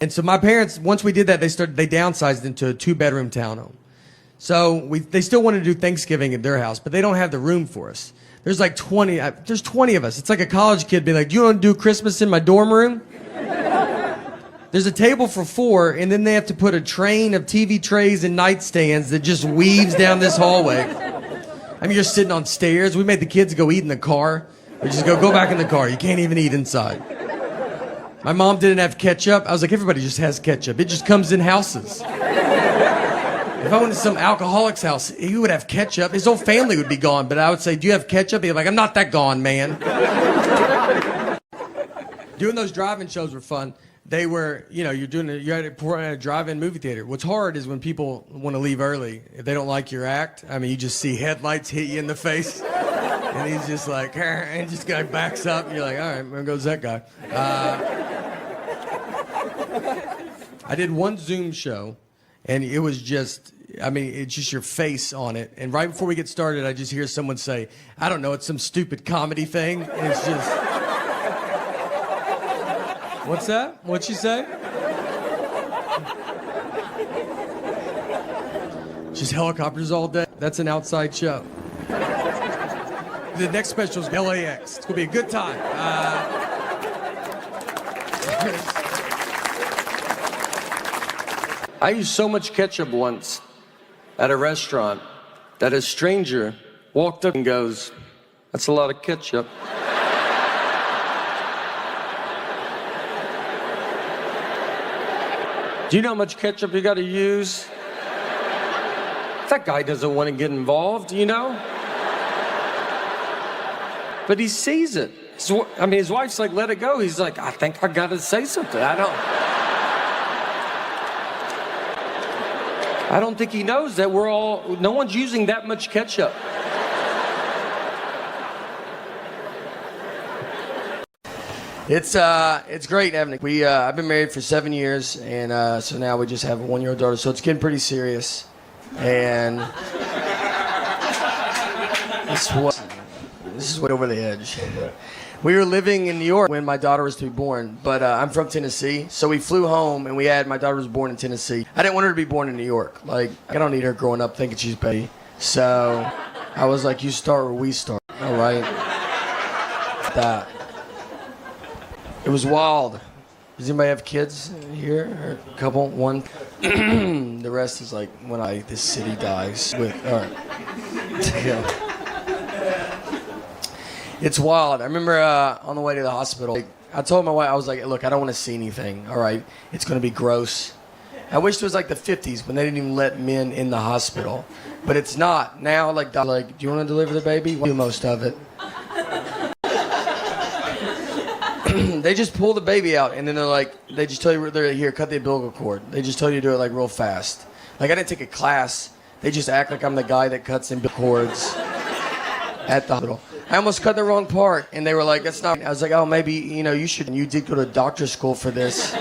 And so my parents, once we did that, they downsized into a 2-bedroom townhome. So they still want to do Thanksgiving at their house, but they don't have the room for us. There's like 20 of us. It's like a college kid being like, do you want to do Christmas in my dorm room? There's a table for 4, and then they have to put a train of TV trays and nightstands that just weaves down this hallway. I mean, you're sitting on stairs. We made the kids go eat in the car. We just go back in the car. You can't even eat inside. My mom didn't have ketchup. I was like, everybody just has ketchup. It just comes in houses. If I went to some alcoholic's house, he would have ketchup. His whole family would be gone, but I would say, do you have ketchup? He'd be like, I'm not that gone, man. Doing those drive-in shows were fun. They were, you're at a drive-in movie theater. What's hard is when people want to leave early. If they don't like your act, I mean, you just see headlights hit you in the face. And he's just like, and just guy backs up. And you're like, all right, there goes that guy. I did one Zoom show, and it was just, it's just your face on it. And right before we get started, I just hear someone say, I don't know, it's some stupid comedy thing. And it's just, what's that? What'd she say? Just helicopters all day. That's an outside show. The next special is LAX. It's going to be a good time. I used so much ketchup once at a restaurant that a stranger walked up and goes, that's a lot of ketchup. Do you know how much ketchup you got to use? That guy doesn't want to get involved, But he sees it. His wife's like, let it go. He's like, I think I got to say something. I don't think he knows that no one's using that much ketchup. It's great having it. I've been married for 7 years, and so now we just have a 1-year-old daughter, so it's getting pretty serious. And this is way over the edge. We were living in New York when my daughter was to be born, but I'm from Tennessee, so we flew home, and my daughter was born in Tennessee. I didn't want her to be born in New York. Like, I don't need her growing up thinking she's baby. So I was like, you start where we start, all right? That. It was wild. Does anybody have kids here? Or a couple? One? The rest is like when this city dies. All right. It's wild. I remember on the way to the hospital, I told my wife, I was like, look, I don't want to see anything, all right? It's going to be gross. I wish it was like the 50s when they didn't even let men in the hospital. But it's not. Now, do you want to deliver the baby? We'll do most of it. They just pull the baby out, and then they just tell you, here, cut the umbilical cord. They just tell you to do it real fast. I didn't take a class. They just act like I'm the guy that cuts umbilical cords at the hospital. I almost cut the wrong part, and they were like, that's not. I was like, oh, maybe, you should. You did go to doctor's school for this.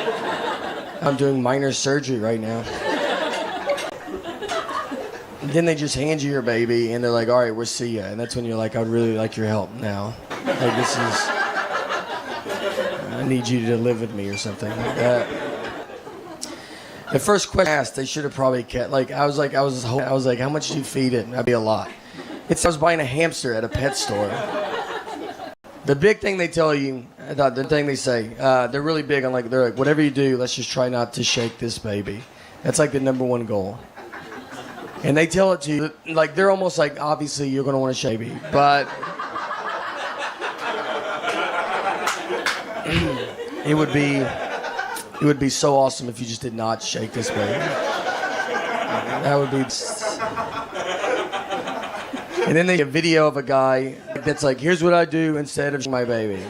I'm doing minor surgery right now. And then they just hand you your baby, and they're like, all right, we'll see ya. And that's when you're like, I'd really like your help now. I need you to live with me or something like that. The first question I asked, they should have probably kept, I was like, how much do you feed it? That'd be a lot. I was buying a hamster at a pet store. The big thing they tell you, the thing they say, they're really big on they're like, whatever you do, let's just try not to shake this baby. That's the #1 goal. And they tell it to you, they're almost like, obviously you're going to want to shake baby, but it would be so awesome if you just did not shake this baby. That would be. And then they have a video of a guy that's like, here's what I do instead of my baby.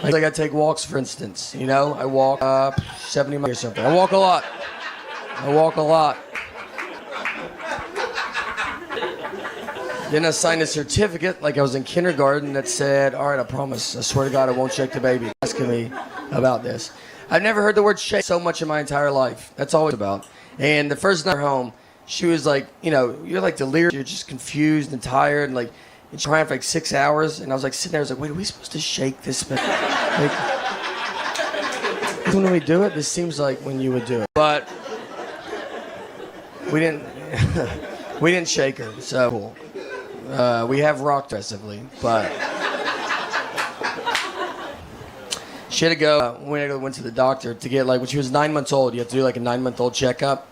I take walks, for instance. I walk 70 miles or something. I walk a lot. Then I signed a certificate, I was in kindergarten, that said, all right, I promise, I swear to God, I won't shake the baby. Asking me about this. I've never heard the word shake so much in my entire life. That's all it's about. And the first night home, she was like, you're delirious, you're just confused and tired, and trying for 6 hours. And I was sitting there, I was like, wait, are we supposed to shake this baby? when we do it, this seems like when you would do it. But we didn't we didn't shake her, so cool. We have rocked aggressively, but she had to go. We went to the doctor to get, like, when she was 9 months old, you have to do like a 9-month-old checkup.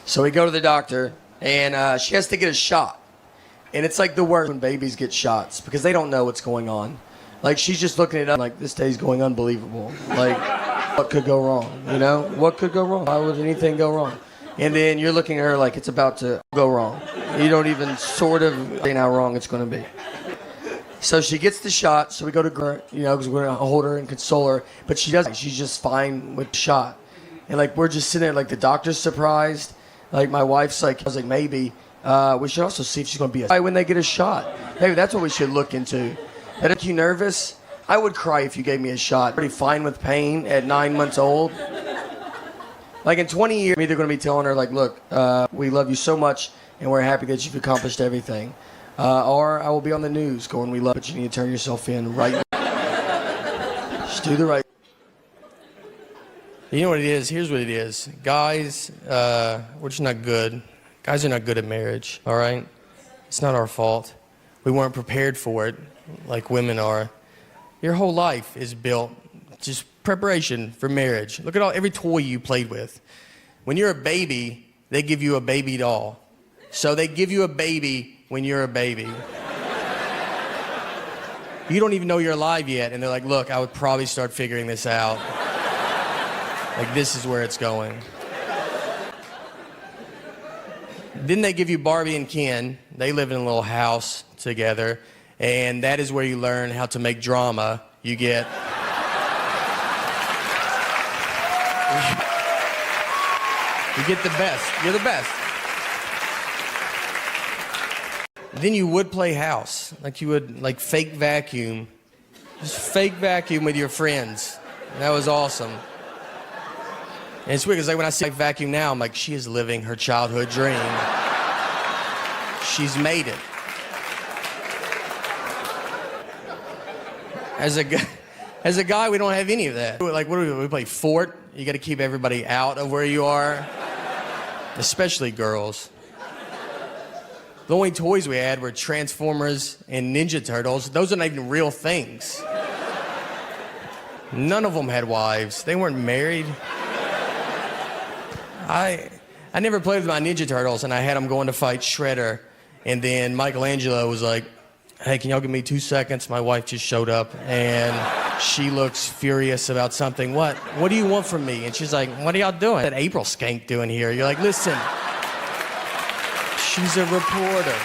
So we go to the doctor, and she has to get a shot. And it's like the worst when babies get shots because they don't know what's going on. Like, she's just looking at it like, this day's going unbelievable. Like, what could go wrong, you know? What could go wrong? Why would anything go wrong? And then you're looking at her like it's about to go wrong. You don't even sort of think how wrong it's going to be. So she gets the shot, so we go to her, you know, because we're going to hold her and console her. But she doesn't. She's just fine with the shot. And, like, we're just sitting there, like, the doctor's surprised. Like, my wife's like, I was like, maybe. We should also see if she's going to be a when they get a shot. Maybe that's what we should look into. That make you nervous? I would cry if you gave me a shot. Pretty fine with pain at 9 months old. Like, in 20 years, I'm either going to be telling her, like, look, we love you so much, and we're happy that you've accomplished everything. Or I will be on the news going, we love it, but you need to turn yourself in right now. Just do the right. You know what it is? Here's what it is. Guys, we're just not good. Guys are not good at marriage, all right? It's not our fault. We weren't prepared for it like women are. Your whole life is built just preparation for marriage. Look at every toy you played with. When you're a baby, they give you a baby doll. So they give you a baby when you're a baby. You don't even know you're alive yet, and they're like, look, I would probably start figuring this out. Like, this is where it's going. Then they give you Barbie and Ken. They live in a little house together, and that is where you learn how to make drama. You get the best. You're the best. Then you would play house. Like, you would, like, fake vacuum. Just fake vacuum with your friends. And that was awesome. And it's weird because, like, when I see, like, vacuum now, I'm like, she is living her childhood dream. She's made it. As a guy, we don't have any of that. Like, what do we play? Fort? You got to keep everybody out of where you are, especially girls. The only toys we had were Transformers and Ninja Turtles. Those are not even real things. None of them had wives. They weren't married. I never played with my Ninja Turtles, and I had them going to fight Shredder. And then Michelangelo was like, hey, can y'all give me 2 seconds? My wife just showed up, and she looks furious about something. What do you want from me? And she's like, what are y'all doing? What April Skank doing here? You're like, listen, she's a reporter.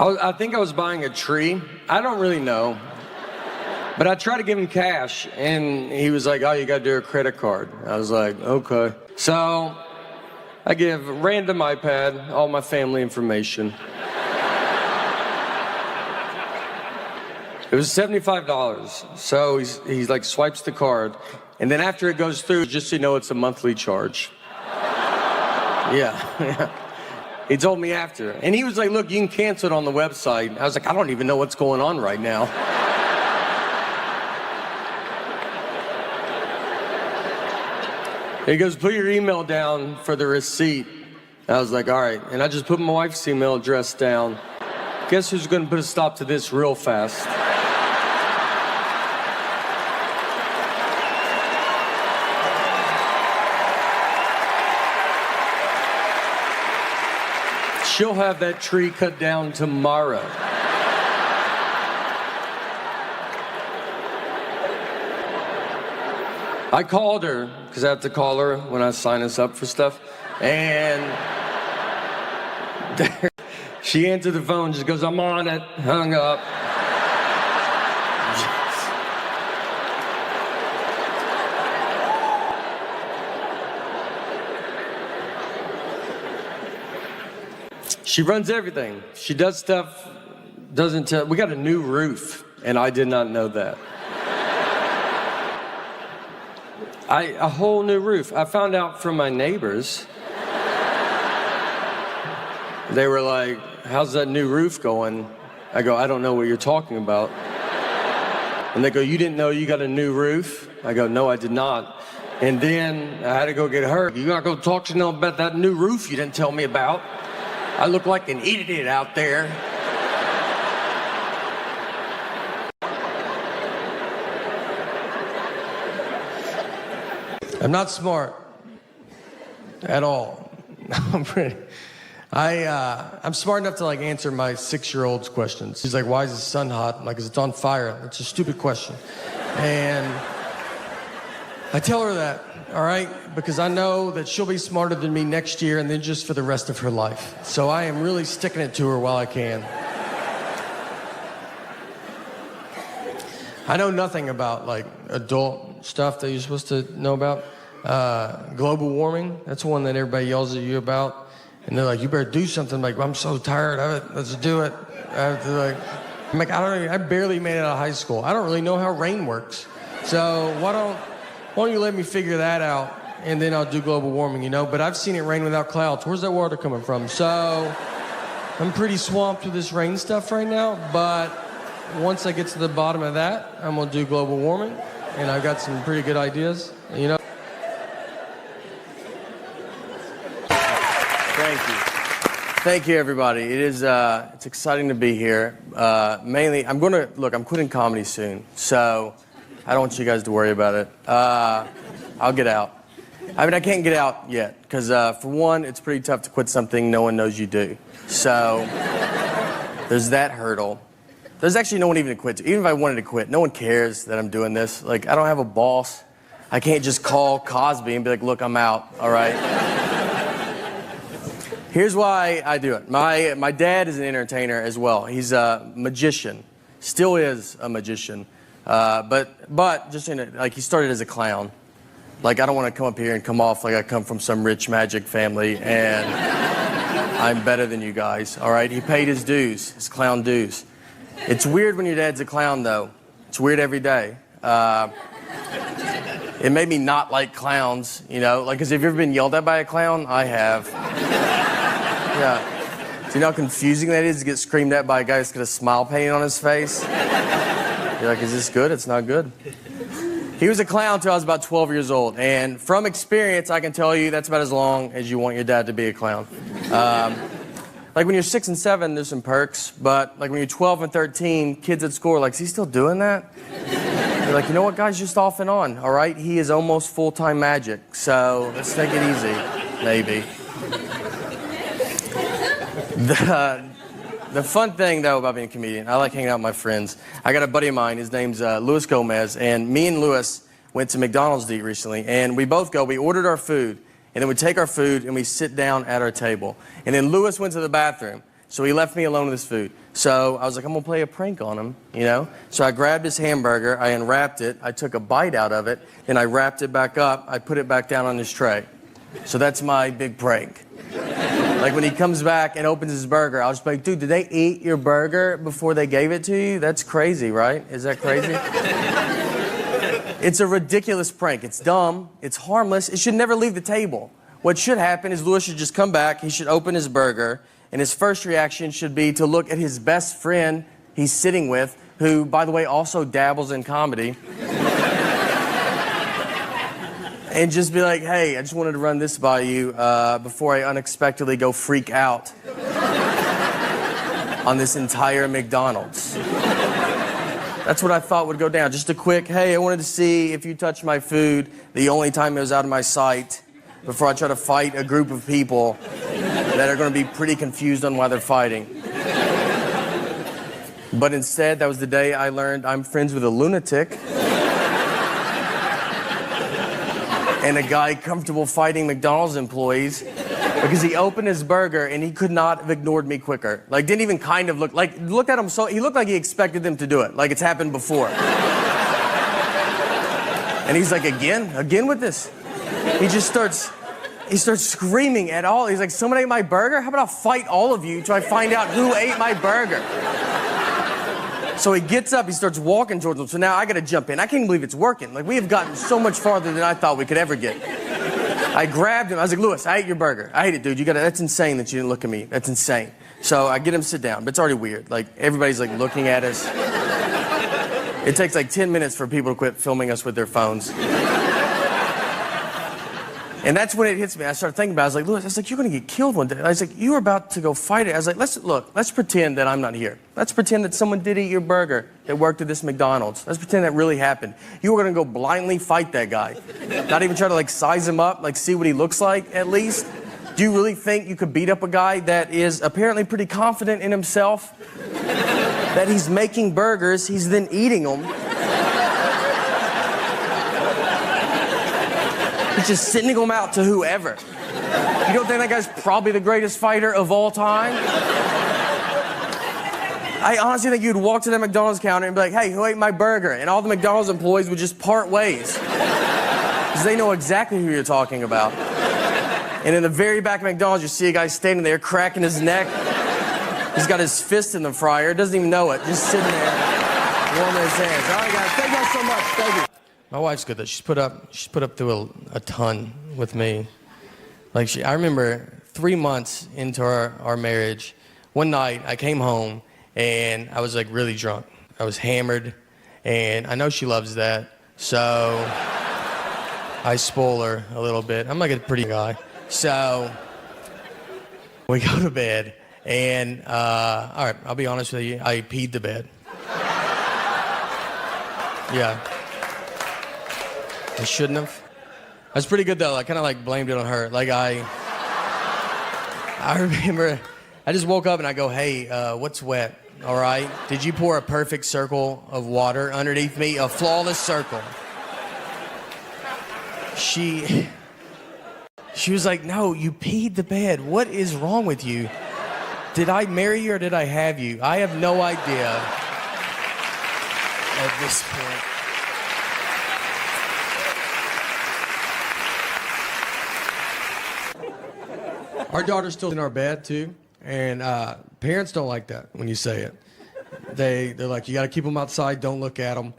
I think I was buying a tree. I don't really know. But I tried to give him cash, and he was like, oh, you got to do a credit card. I was like, okay. So I give random iPad, all my family information. It was $75. So he's like, swipes the card. And then after it goes through, just so you know, it's a monthly charge. Yeah. He told me after. And he was like, look, you can cancel it on the website. I was like, I don't even know what's going on right now. He goes, put your email down for the receipt. I was like, all right. And I just put my wife's email address down. Guess who's going to put a stop to this real fast? She'll have that tree cut down tomorrow. I called her, because I have to call her when I sign us up for stuff, and she answered the phone, just goes, I'm on it, hung up. She runs everything. She does stuff, doesn't tell. We got a new roof, and I did not know that. A whole new roof. I found out from my neighbors. They were like, how's that new roof going? I go, I don't know what you're talking about. And they go, you didn't know you got a new roof? I go, no, I did not. And then I had to go get her. You're not going to talk to them about that new roof you didn't tell me about. I look like an idiot out there. I'm not smart at all. I'm smart enough to like answer my 6-year-old's questions. He's like, why is the sun hot? I'm like, 'cause it's on fire. That's a stupid question. And I tell her that, all right? Because I know that she'll be smarter than me next year and then just for the rest of her life. So I am really sticking it to her while I can. I know nothing about like adult stuff that you're supposed to know about. Global warming, that's one that everybody yells at you about. And they're like, you better do something. I'm like, I'm so tired of it, let's do it. I'm like, I barely made it out of high school. I don't really know how rain works. So why don't you let me figure that out and then I'll do global warming, you know? But I've seen it rain without clouds. Where's that water coming from? So I'm pretty swamped with this rain stuff right now, but once I get to the bottom of that, I'm gonna do global warming, and I've got some pretty good ideas, you know? Thank you. Thank you, everybody. It is, it's exciting to be here. Mainly, I'm quitting comedy soon, so I don't want you guys to worry about it. I'll get out. I mean, I can't get out yet, because for one, it's pretty tough to quit something no one knows you do. So there's that hurdle. There's actually no one even to quit to. Even if I wanted to quit, no one cares that I'm doing this. Like, I don't have a boss. I can't just call Cosby and be like, look, I'm out, all right? Here's why I do it. My dad is an entertainer as well. He's a magician. Still is a magician. But just like, he started as a clown. Like, I don't want to come up here and come off like I come from some rich magic family and I'm better than you guys, all right? He paid his dues, his clown dues. It's weird when your dad's a clown, though. It's weird every day. It made me not like clowns, you know? Like, 'cause have you ever been yelled at by a clown? I have. Yeah. Do you know how confusing that is to get screamed at by a guy that's got a smile painted on his face? You're like, is this good? It's not good. He was a clown until I was about 12 years old. And from experience, I can tell you that's about as long as you want your dad to be a clown. Like when you're 6 and 7, there's some perks, but like when you're 12 and 13, kids at school are like, is he still doing that? You're like, you know what, guys, just off and on, all right? He is almost full-time magic, so let's take it easy, maybe. The fun thing, though, about being a comedian, I like hanging out with my friends. I got a buddy of mine, his name's Luis Gomez, and me and Luis went to McDonald's to eat recently, and we ordered our food, and then we take our food and we sit down at our table. And then Luis went to the bathroom, so he left me alone with his food. So I was like, I'm gonna play a prank on him, you know? So I grabbed his hamburger, I unwrapped it, I took a bite out of it, then I wrapped it back up, I put it back down on his tray. So that's my big prank. Like when he comes back and opens his burger, I'll just be like, dude, did they eat your burger before they gave it to you? That's crazy, right? Is that crazy? It's a ridiculous prank. It's dumb. It's harmless. It should never leave the table. What should happen is Louis should just come back. He should open his burger. And his first reaction should be to look at his best friend he's sitting with, who, by the way, also dabbles in comedy. and just be like, hey, I just wanted to run this by you before I unexpectedly go freak out on this entire McDonald's. That's what I thought would go down. Just a quick, hey, I wanted to see if you touched my food the only time it was out of my sight before I try to fight a group of people that are going to be pretty confused on why they're fighting. But instead, that was the day I learned I'm friends with a lunatic and a guy comfortable fighting McDonald's employees because he opened his burger and he could not have ignored me quicker. Like, didn't even kind of look, like, looked at him so, he looked like he expected them to do it, like it's happened before. And he's like, again with this? He starts screaming at all. He's like, someone ate my burger? How about I'll fight all of you till I find out who ate my burger? So he gets up, he starts walking towards them. So now I got to jump in. I can't believe it's working. Like, we have gotten so much farther than I thought we could ever get. I grabbed him. I was like, Lewis, I ate your burger. I ate it, dude. That's insane that you didn't look at me. That's insane. So I get him to sit down, but it's already weird. Like, everybody's like looking at us. It takes like 10 minutes for people to quit filming us with their phones. And that's when it hits me. I started thinking about it. I was like, Lewis, you're going to get killed one day. I was like, you were about to go fight it. I was like, let's pretend that I'm not here. Let's pretend that someone did eat your burger that worked at this McDonald's. Let's pretend that really happened. You were going to go blindly fight that guy. Not even try to, like, size him up, like, see what he looks like, at least. Do you really think you could beat up a guy that is apparently pretty confident in himself? That he's making burgers, he's then eating them. He's just sending them out to whoever. You don't think that guy's probably the greatest fighter of all time? I honestly think you'd walk to that McDonald's counter and be like, hey, who ate my burger? And all the McDonald's employees would just part ways. Because they know exactly who you're talking about. And in the very back of McDonald's, you see a guy standing there cracking his neck. He's got his fist in the fryer, doesn't even know it, just sitting there, warming his hands. All right, guys, thank you guys so much. Thank you. My wife's good though. She's put up through a ton with me. Like, I remember 3 months into our marriage, one night I came home and I was like really drunk. I was hammered, and I know she loves that, so I spoil her a little bit. I'm like a pretty guy. So we go to bed, and all right, I'll be honest with you, I peed the bed. Yeah. I shouldn't have. I was pretty good though. I kind of like blamed it on her. Like I remember, I just woke up and I go, hey, what's wet? All right. Did you pour a perfect circle of water underneath me? A flawless circle. She was like, no, you peed the bed. What is wrong with you? Did I marry you or did I have you? I have no idea at this point. Our daughter's still in our bed too, and parents don't like that when you say it. They're like, you got to keep them outside. Don't look at them.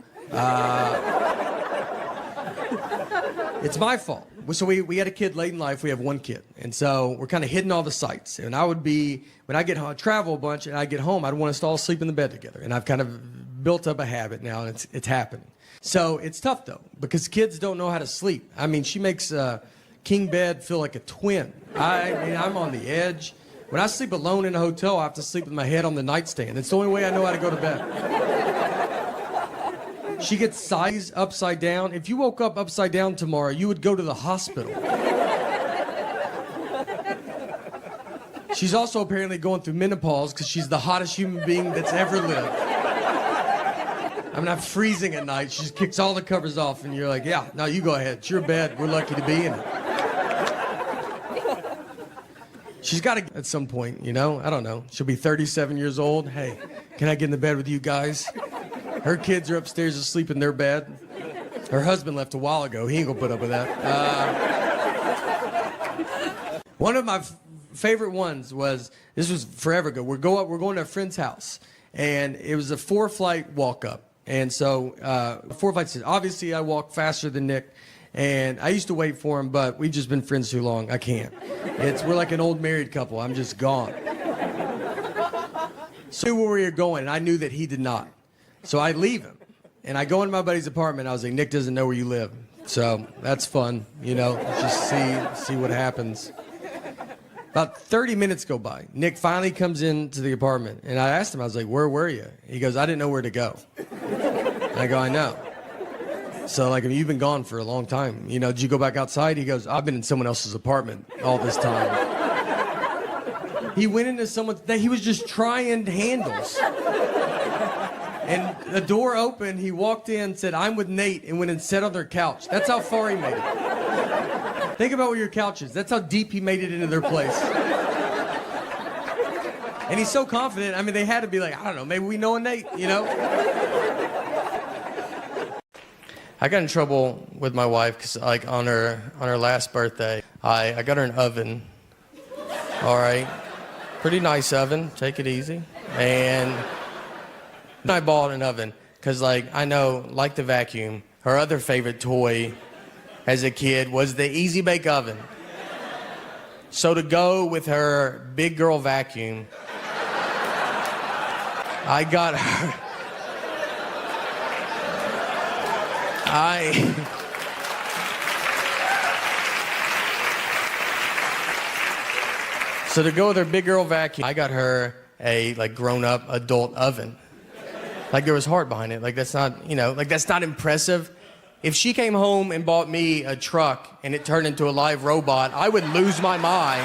It's my fault. So we had a kid late in life. We have one kid, and so we're kind of hitting all the sights. And I would be, when I get home, travel a bunch, and I get home, I'd want us to all sleep in the bed together. And I've kind of built up a habit now, and it's happening. So it's tough though, because kids don't know how to sleep. I mean, she makes king bed feel like a twin. I mean, I'm on the edge. When I sleep alone in a hotel, I have to sleep with my head on the nightstand. It's the only way I know how to go to bed. She gets sized upside down. If you woke up upside down tomorrow, you would go to the hospital. She's also apparently going through menopause because she's the hottest human being that's ever lived. I'm not freezing at night. She just kicks all the covers off, and you're like, yeah, no, you go ahead. It's your bed. We're lucky to be in it. She's got to, at some point, you know? I don't know. She'll be 37 years old. Hey, can I get in the bed with you guys? Her kids are upstairs asleep in their bed. Her husband left a while ago. He ain't gonna put up with that. One of my favorite ones was, this was forever ago. We're going to a friend's house, and it was a 4-flight walk up. And so 4 flights, obviously I walk faster than Nick. And I used to wait for him, but we've just been friends too long. I can't. We're like an old married couple. I'm just gone. So I knew where we were going, and I knew that he did not. So I leave him, and I go into my buddy's apartment. I was like, Nick doesn't know where you live. So that's fun, just see what happens. About 30 minutes go by. Nick finally comes into the apartment, and I asked him, I was like, where were you? He goes, I didn't know where to go. And I go, I know. So, like, you've been gone for a long time. Did you go back outside? He goes, I've been in someone else's apartment all this time. He went into someone's, he was just trying handles. And the door opened, he walked in, said, I'm with Nate, and went and sat on their couch. That's how far he made it. Think about where your couch is. That's how deep he made it into their place. And he's so confident, they had to be like, I don't know, maybe we know a Nate, I got in trouble with my wife because, like, on her last birthday, I got her an oven. All right, pretty nice oven. Take it easy. And I bought an oven because, like, I know, like the vacuum, her other favorite toy as a kid was the Easy Bake Oven. So to go with her big girl vacuum, I got her. So to go with her big girl vacuum, I got her a, like, grown-up adult oven. Like, there was heart behind it. Like, that's not, that's not impressive. If she came home and bought me a truck and it turned into a live robot, I would lose my mind.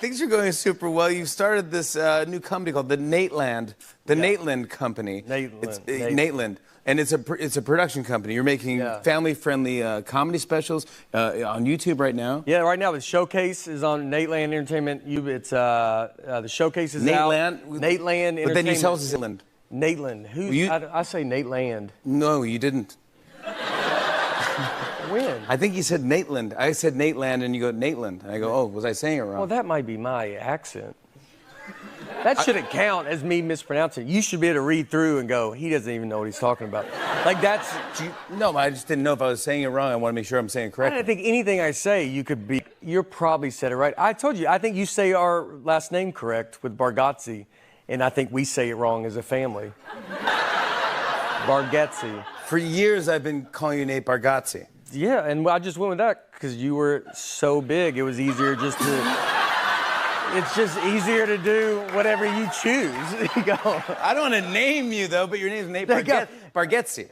Things are going super well. You started this new company called the Nateland, Nateland Company. Nateland. And it's a production company. You're making family-friendly comedy specials on YouTube right now. Yeah, right now the Showcase is on Nateland Entertainment. It's the Showcase is Nateland? out. Nateland Entertainment. But then you tell us Nateland. Nateland. I say Nateland. No, you didn't. When? I think you said Nateland. I said Nateland, and you go Nateland. And I go, oh, was I saying it wrong? Well, that might be my accent. That shouldn't count as me mispronouncing. You should be able to read through and go, he doesn't even know what he's talking about. Like, that's... No, I just didn't know if I was saying it wrong. I want to make sure I'm saying it correctly. I don't think anything I say, you're probably said it right. I told you, I think you say our last name correct with Bargatze, and I think we say it wrong as a family. Bargatze. For years, I've been calling you Nate Bargatze. Yeah, and I just went with that because you were so big, it was easier just to... It's just easier to do whatever you choose. You go. I don't want to name you, though, but your name's Nate Bargatze.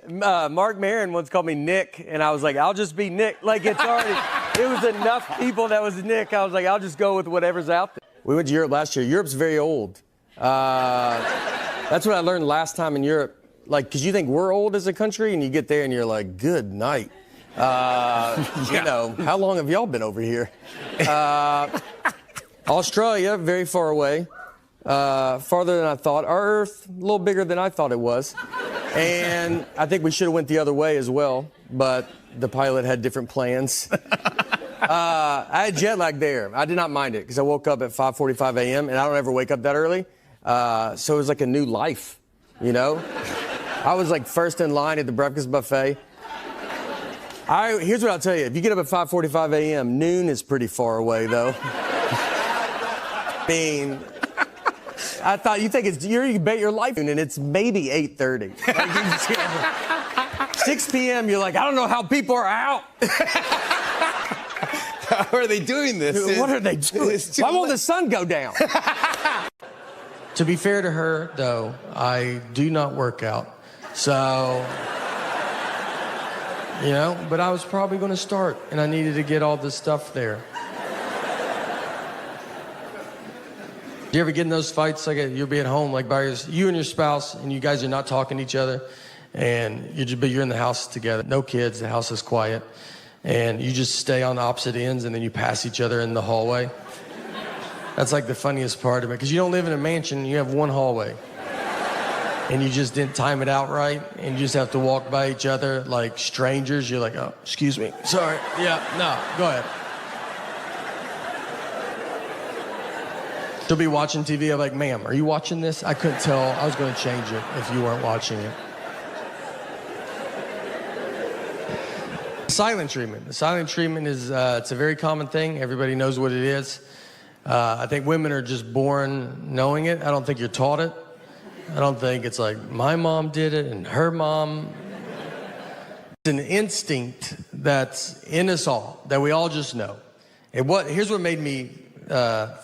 Mark Maron once called me Nick, and I was like, I'll just be Nick. Like, it was enough people that was Nick. I was like, I'll just go with whatever's out there. We went to Europe last year. Europe's very old. That's what I learned last time in Europe. Like, because you think we're old as a country, and you get there and you're like, good night. How long have y'all been over here? Australia, very far away, farther than I thought. Our Earth, a little bigger than I thought it was. And I think we should have went the other way as well, but the pilot had different plans. I had jet lag there. I did not mind it because I woke up at 5:45 a.m. and I don't ever wake up that early. So it was like a new life, I was like first in line at the breakfast buffet. Here's what I'll tell you. If you get up at 5:45 a.m., noon is pretty far away, though. I thought you bet your life, and it's maybe 8:30. Like, 6 p.m. You're like, I don't know how people are out. How are they doing this? What are they doing? Why won't the sun go down? To be fair to her, though, I do not work out. So, but I was probably going to start, and I needed to get all this stuff there. Do you ever get in those fights, like you'll be at home, like you and your spouse, and you guys are not talking to each other, and you're in the house together, no kids, the house is quiet, and you just stay on opposite ends, and then you pass each other in the hallway? That's like the funniest part of it, because you don't live in a mansion, you have one hallway, and you just didn't time it out right, and you just have to walk by each other like strangers. You're like, oh, excuse me, sorry, yeah, no, go ahead. She'll be watching TV. I'm like, ma'am, are you watching this? I couldn't tell. I was going to change it if you weren't watching it. Silent treatment. The silent treatment is it's a very common thing. Everybody knows what it is. I think women are just born knowing it. I don't think you're taught it. I don't think it's like my mom did it and her mom. It's an instinct that's in us all, that we all just know. And here's what made me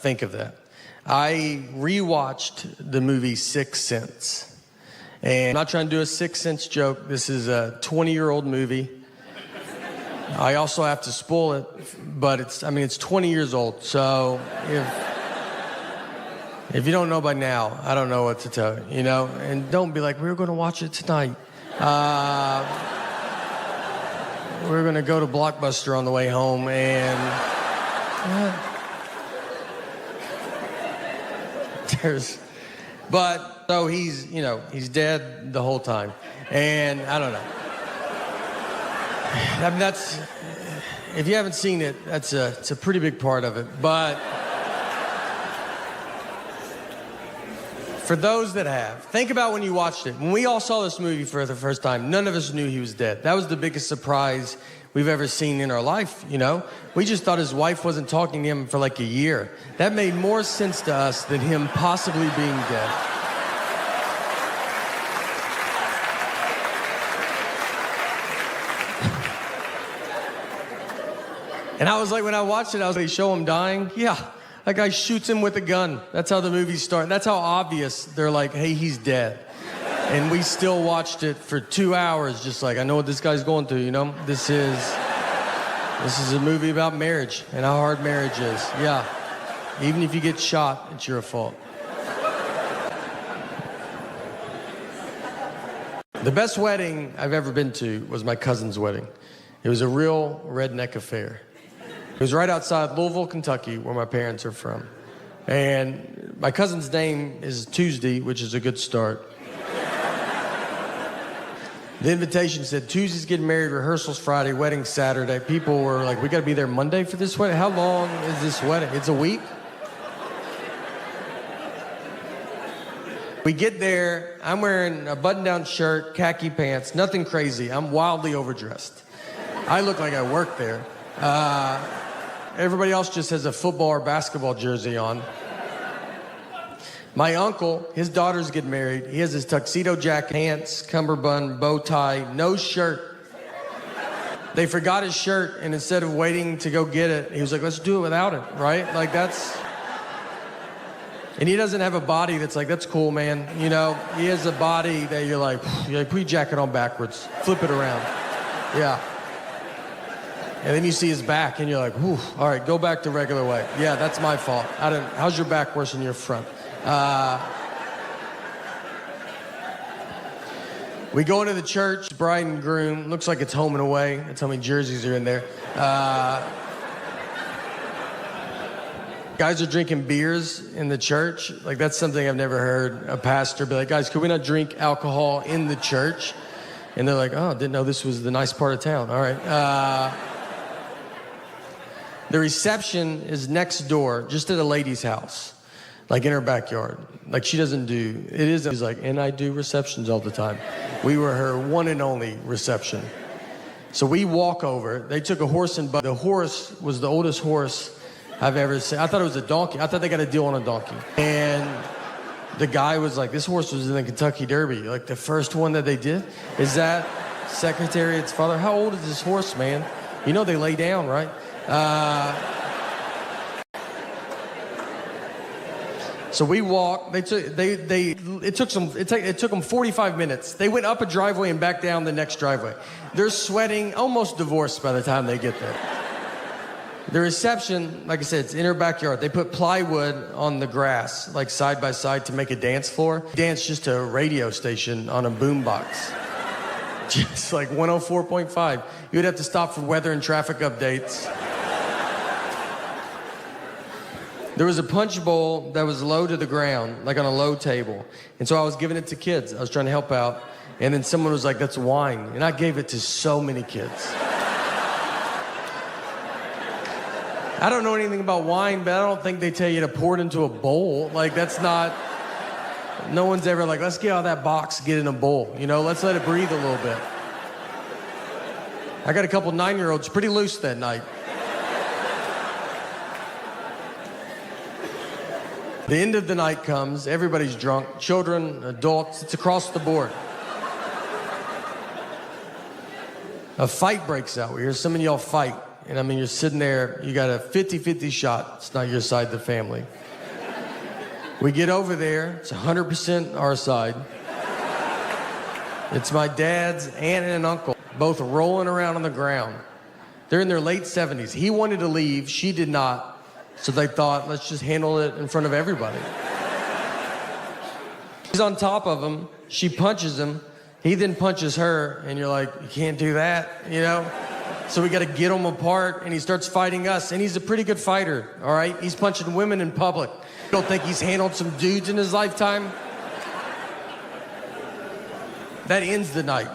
think of that. I rewatched the movie Sixth Sense. And I'm not trying to do a Sixth Sense joke. This is a 20-year-old movie. I also have to spoil it, but it's 20 years old. So if you don't know by now, I don't know what to tell you, you know? And don't be like, we're going to watch it tonight. We're going to go to Blockbuster on the way home and... So he's dead the whole time. And I don't know. I mean, if you haven't seen it, it's a pretty big part of it. But for those that have, think about when you watched it. When we all saw this movie for the first time, none of us knew he was dead. That was the biggest surprise we've ever seen in our life, you know? We just thought his wife wasn't talking to him for like a year. That made more sense to us than him possibly being dead. And I was like, when I watched it, I was like, show him dying? Yeah, that guy shoots him with a gun. That's how the movie starts. That's how obvious they're like, hey, he's dead. And we still watched it for 2 hours, just like, I know what this guy's going through, you know? This is a movie about marriage and how hard marriage is. Yeah, even if you get shot, it's your fault. The best wedding I've ever been to was my cousin's wedding. It was a real redneck affair. It was right outside Louisville, Kentucky, where my parents are from. And my cousin's name is Tuesday, which is a good start. The invitation said, Tuesday's getting married, rehearsals Friday, wedding Saturday. People were like, we got to be there Monday for this wedding? How long is this wedding? It's a week? We get there, I'm wearing a button-down shirt, khaki pants, nothing crazy. I'm wildly overdressed. I look like I work there. Everybody else just has a football or basketball jersey on. My uncle, his daughters get married. He has his tuxedo jacket, pants, cummerbund, bow tie, no shirt. They forgot his shirt, and instead of waiting to go get it, he was like, let's do it without it, right? Like, that's... And he doesn't have a body that's like, that's cool, man. You know, he has a body that you're like, put your jacket on backwards, flip it around. Yeah. And then you see his back, and you're like, whew, all right, go back the regular way. Yeah, that's my fault. How's your back worse than your front? We go into the church, bride and groom. Looks like it's home and away. That's how many jerseys are in there. Guys are drinking beers in the church. Like, that's something I've never heard a pastor be like, guys, could we not drink alcohol in the church? And they're like, oh, didn't know this was the nice part of town. All right. The reception is next door, just at a lady's house, like in her backyard. Like, she doesn't do, it is, she's like, and I do receptions all the time. We were her one and only reception. So we walk over. They took a horse and buggy. The horse was the oldest horse I've ever seen. I thought it was a donkey. I thought they got a deal on a donkey. And the guy was like, this horse was in the Kentucky Derby. Like, the first one that they did? Is that Secretariat's father? How old is this horse, man? You know they lay down, right? So we walked. It took them 45 minutes. They went up a driveway and back down the next driveway. They're sweating, almost divorced by the time they get there. The reception, like I said, it's in her backyard. They put plywood on the grass, like side by side, to make a dance floor. Dance just to a radio station on a boombox. Just like 104.5. You would have to stop for weather and traffic updates. There was a punch bowl that was low to the ground, like on a low table. And so I was giving it to kids. I was trying to help out. And then someone was like, that's wine. And I gave it to so many kids. I don't know anything about wine, but I don't think they tell you to pour it into a bowl. Like, that's not... No one's ever like, let's get out of that box, get in a bowl. You know, let's let it breathe a little bit. I got a couple 9-year-olds pretty loose that night. The end of the night comes, everybody's drunk, children, adults, it's across the board. A fight breaks out. We hear some of y'all fight. And I mean, you're sitting there, you got a 50-50 shot. It's not your side of the family. We get over there, it's 100% our side. It's my dad's aunt and an uncle, both rolling around on the ground. They're in their late 70s. He wanted to leave, she did not. So they thought, let's just handle it in front of everybody. He's on top of him, she punches him, he then punches her, and you're like, you can't do that, you know? So we gotta get him apart, and he starts fighting us, and he's a pretty good fighter, all right? He's punching women in public. You don't think he's handled some dudes in his lifetime? That ends the night.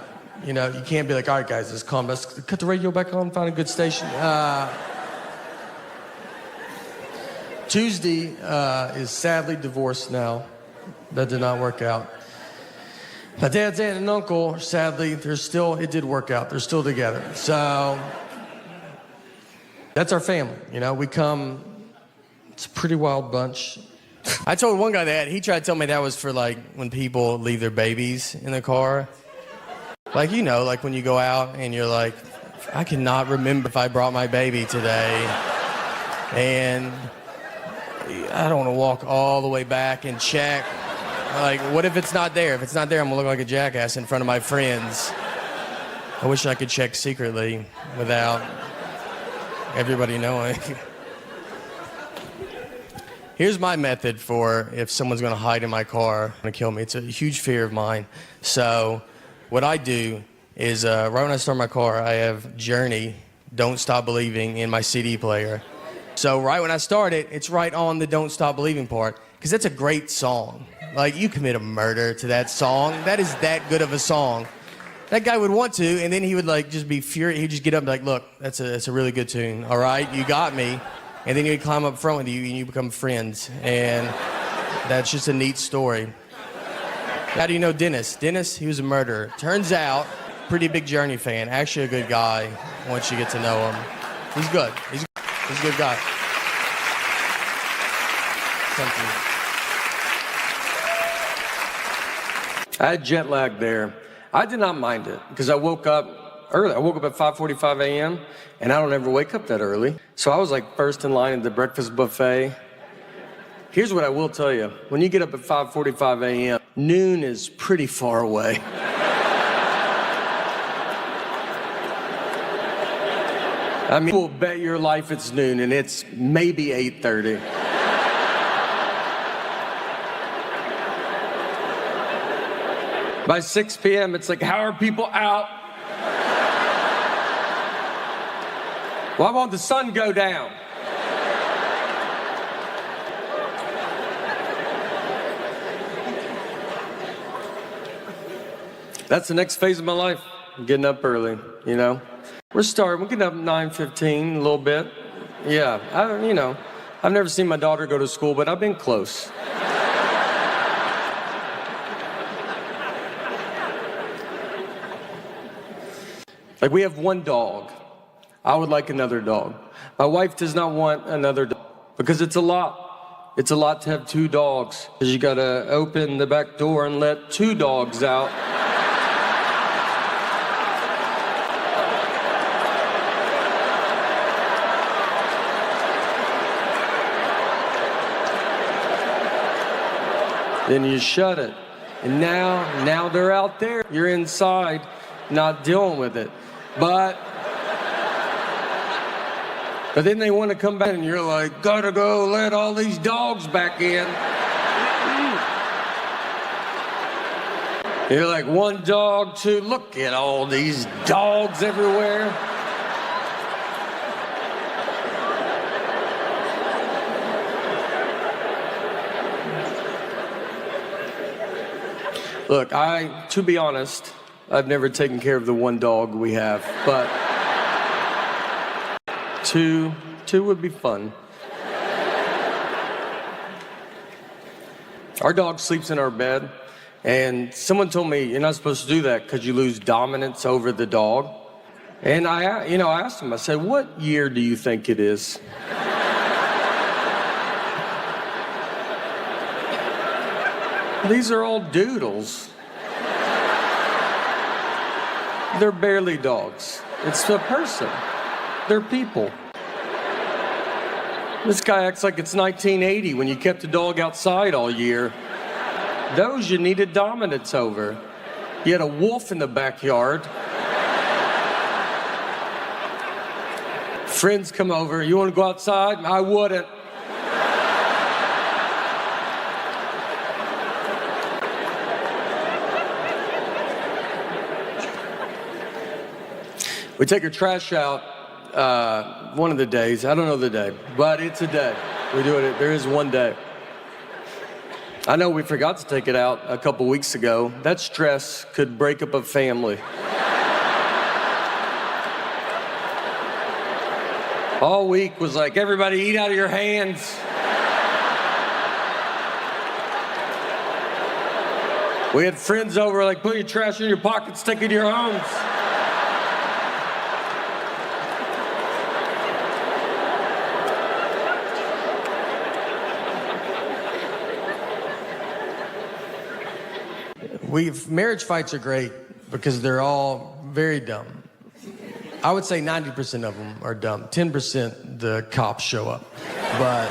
You know, you can't be like, all right, guys, let's calm. Let's cut the radio back on, find a good station. Tuesday is sadly divorced now. That did not work out. My dad's aunt and uncle, sadly, it did work out. They're still together. So that's our family. You know, it's a pretty wild bunch. I told one guy that. He tried to tell me that was for, like, when people leave their babies in the car. Like, you know, like when you go out and you're like, I cannot remember if I brought my baby today. And I don't want to walk all the way back and check. Like, what if it's not there? If it's not there, I'm going to look like a jackass in front of my friends. I wish I could check secretly without everybody knowing. Here's my method for if someone's going to hide in my car and kill me. It's a huge fear of mine. So what I do is right when I start my car, I have Journey, Don't Stop Believing, in my CD player. So right when I start it, it's right on the Don't Stop Believing part, because that's a great song. Like, you commit a murder to that song. That is that good of a song. That guy would want to, and then he would, like, just be furious. He'd just get up and be like, look, that's a really good tune, all right? You got me. And then he'd climb up front with you, and you become friends. And that's just a neat story. How do you know Dennis? Dennis, he was a murderer. Turns out, pretty big Journey fan. Actually a good guy once you get to know him. He's good. He's a good guy. Thank you. I had jet lag there. I did not mind it because I woke up early. I woke up at 5:45 a.m. and I don't ever wake up that early. So I was like first in line at the breakfast buffet. Here's what I will tell you. When you get up at 5:45 a.m., noon is pretty far away. I mean, we'll bet your life it's noon and it's maybe 8:30. By 6 p.m., it's like, how are people out? Why won't the sun go down? That's the next phase of my life. I'm getting up early, you know. We're getting up at 9:15, a little bit. Yeah, I've never seen my daughter go to school, but I've been close. Like, we have one dog. I would like another dog. My wife does not want another dog because it's a lot. It's a lot to have two dogs because you gotta open the back door and let two dogs out. Then you shut it. And now they're out there. You're inside, not dealing with it. But then they want to come back and you're like, gotta go let all these dogs back in. You're like, one dog, two, look at all these dogs everywhere. Look, to be honest, I've never taken care of the one dog we have, but two would be fun. Our dog sleeps in our bed, and someone told me you're not supposed to do that because you lose dominance over the dog. And I asked him, I said, what year do you think it is? These are all doodles. They're barely dogs. It's a person. They're people. This guy acts like it's 1980 when you kept a dog outside all year. Those you needed dominance over. You had a wolf in the backyard. Friends come over, you want to go outside? I wouldn't. We take our trash out one of the days. I don't know the day, but it's a day. We do it. There is one day. I know we forgot to take it out a couple weeks ago. That stress could break up a family. All week was like, everybody eat out of your hands. We had friends over like, put your trash in your pockets, take it to your homes. Marriage fights are great because they're all very dumb. I would say 90% of them are dumb. 10% the cops show up. But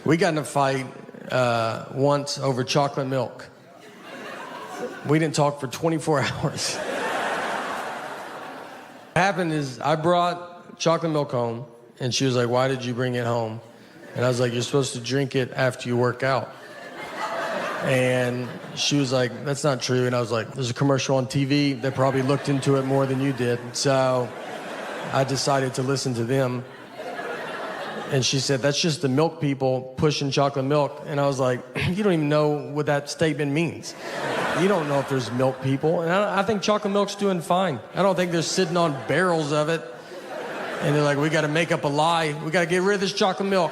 we got in a fight once over chocolate milk. We didn't talk for 24 hours. What happened is I brought chocolate milk home, and she was like, "Why did you bring it home?" And I was like, "You're supposed to drink it after you work out." And she was like, "That's not true." And I was like, "There's a commercial on TV. They probably looked into it more than you did." So I decided to listen to them. And she said, "That's just the milk people pushing chocolate milk." And I was like, "You don't even know what that statement means. You don't know if there's milk people." And I think chocolate milk's doing fine. I don't think they're sitting on barrels of it. And they're like, "We got to make up a lie. We got to get rid of this chocolate milk."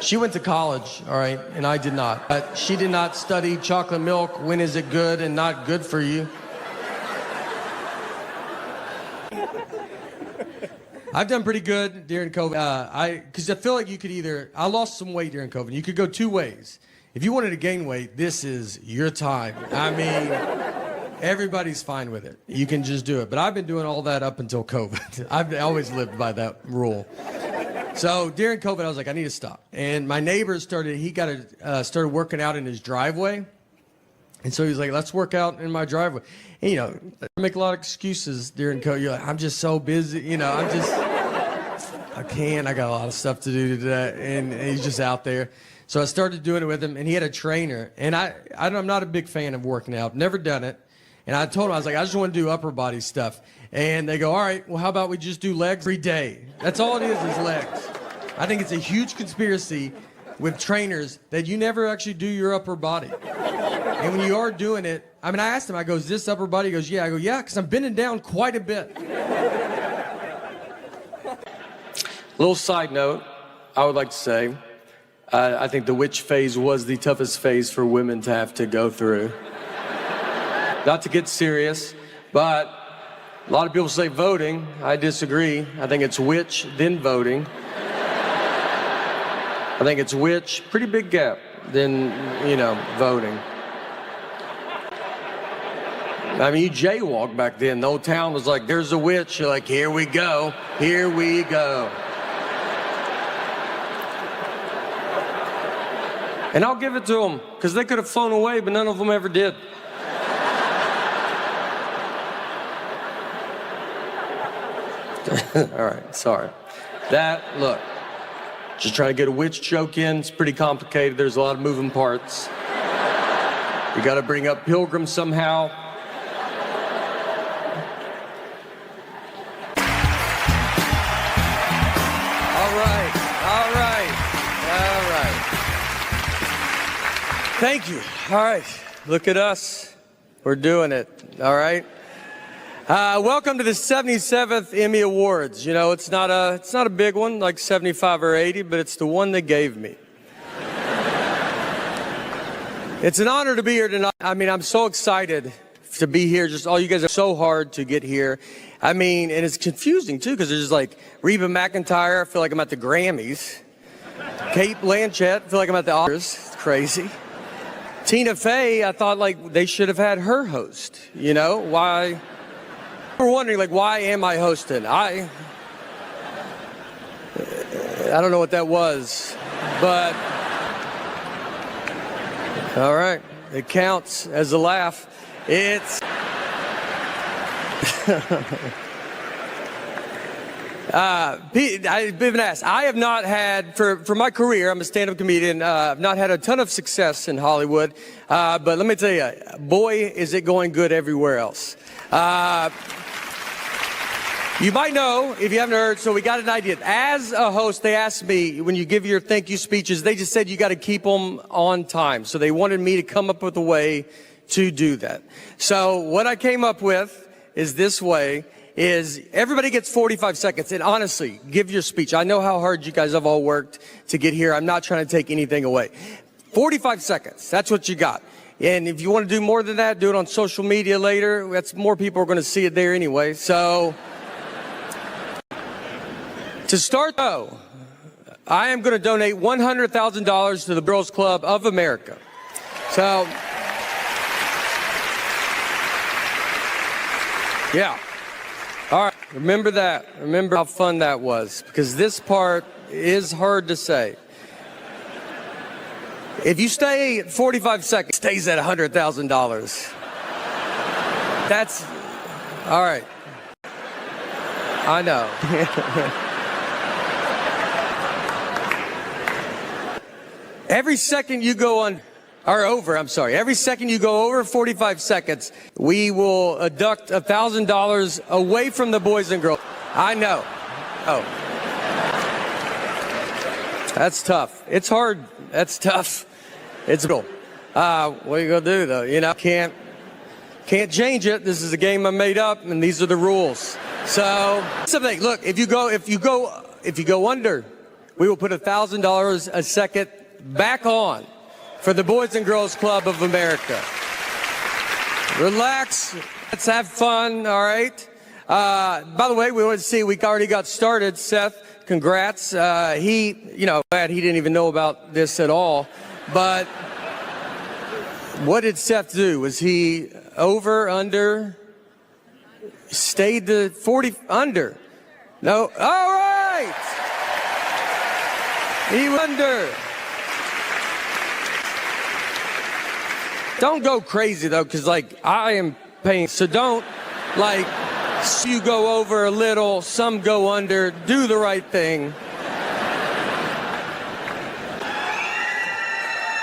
She went to college, all right, and I did not. But she did not study chocolate milk. When is it good and not good for you? I've done pretty good during COVID. Because I feel like you could I lost some weight during COVID. You could go two ways. If you wanted to gain weight, this is your time. I mean, everybody's fine with it. You can just do it. But I've been doing all that up until COVID. I've always lived by that rule. So during COVID, I was like, I need to stop. And my neighbor started working out in his driveway. And so he was like, let's work out in my driveway. And, you know, I make a lot of excuses during COVID. You're like, I'm just so busy. You know, I got a lot of stuff to do today. And he's just out there. So I started doing it with him, and he had a trainer. And I'm not a big fan of working out. Never done it. And I told him, I was like, I just want to do upper body stuff. And they go, all right, well, how about we just do legs every day? That's all it is legs. I think it's a huge conspiracy with trainers that you never actually do your upper body. And when you are doing it, I mean, I asked him, I go, is this upper body? He goes, yeah. I go, yeah, because I'm bending down quite a bit. Little side note, I would like to say, I think the witch phase was the toughest phase for women to have to go through. Not to get serious, but a lot of people say voting. I disagree. I think it's witch, then voting. I think it's witch, pretty big gap, then, voting. I mean, you jaywalk back then. The whole town was like, there's a witch. You're like, here we go. Here we go. And I'll give it to them, because they could have flown away, but none of them ever did. All right, sorry. Look, just trying to get a witch joke in. It's pretty complicated. There's a lot of moving parts. You got to bring up Pilgrim somehow. All right. Thank you. All right, look at us. We're doing it, all right? Welcome to the 77th Emmy Awards. You know, it's not a big one, like 75 or 80, but it's the one they gave me. It's an honor to be here tonight. I mean, I'm so excited to be here. Just all you guys are so hard to get here. I mean, and it's confusing too, because there's like Reba McEntire. I feel like I'm at the Grammys. Kate Blanchett. I feel like I'm at the Oscars. It's crazy. Tina Fey, I thought, like, they should have had her host. You know, why? We're wondering, like, why am I hosting? I don't know what that was, but all right, it counts as a laugh. It's I've been asked. I have not had, for my career, I'm a stand-up comedian, I've not had a ton of success in Hollywood, but let me tell you, boy, is it going good everywhere else. You might know, if you haven't heard, so we got an idea. As a host, they asked me, when you give your thank you speeches, they just said you got to keep them on time. So they wanted me to come up with a way to do that. So what I came up with is this way, is everybody gets 45 seconds. And honestly, give your speech. I know how hard you guys have all worked to get here. I'm not trying to take anything away. 45 seconds, that's what you got. And if you want to do more than that, do it on social media later. That's more people are going to see it there anyway. So to start, though, I am going to donate $100,000 to the Girls Club of America. So, yeah. All right. Remember that. Remember how fun that was, because this part is hard to say. If you stay 45 seconds, it stays at $100,000. That's all right. I know. Every second you go on, or over, I'm sorry. Every second you go over 45 seconds, we will deduct $1,000 away from the boys and girls. I know. Oh. That's tough. It's hard. That's tough. It's cool. What are you gonna do though? You know, can't change it. This is a game I made up, and these are the rules. So, something. Look, if you go under, we will put $1,000 a second back on for the Boys and Girls Club of America. Relax. Let's have fun. All right. By the way, we want to see. We already got started. Seth, congrats. Glad he didn't even know about this at all. But what did Seth do? Was he over, under? Stayed to 40 under? No. All right. He under. Don't go crazy though, because like I am paying. So don't like you go over a little, some go under. Do the right thing.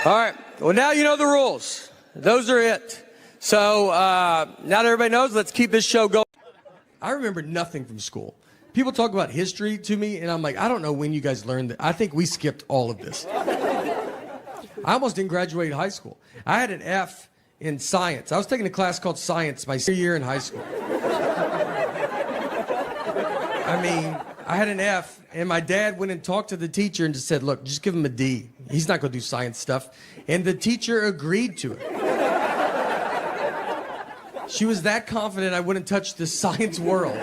All right. Well, now you know the rules. Those are it. So now that everybody knows, let's keep this show going. I remember nothing from school. People talk about history to me, and I'm like, I don't know when you guys learned that. I think we skipped all of this. I almost didn't graduate high school. I had an F in science. I was taking a class called science my senior year in high school. I mean, I had an F, and my dad went and talked to the teacher and just said, look, just give him a D. He's not going to do science stuff. And the teacher agreed to it. She was that confident I wouldn't touch the science world.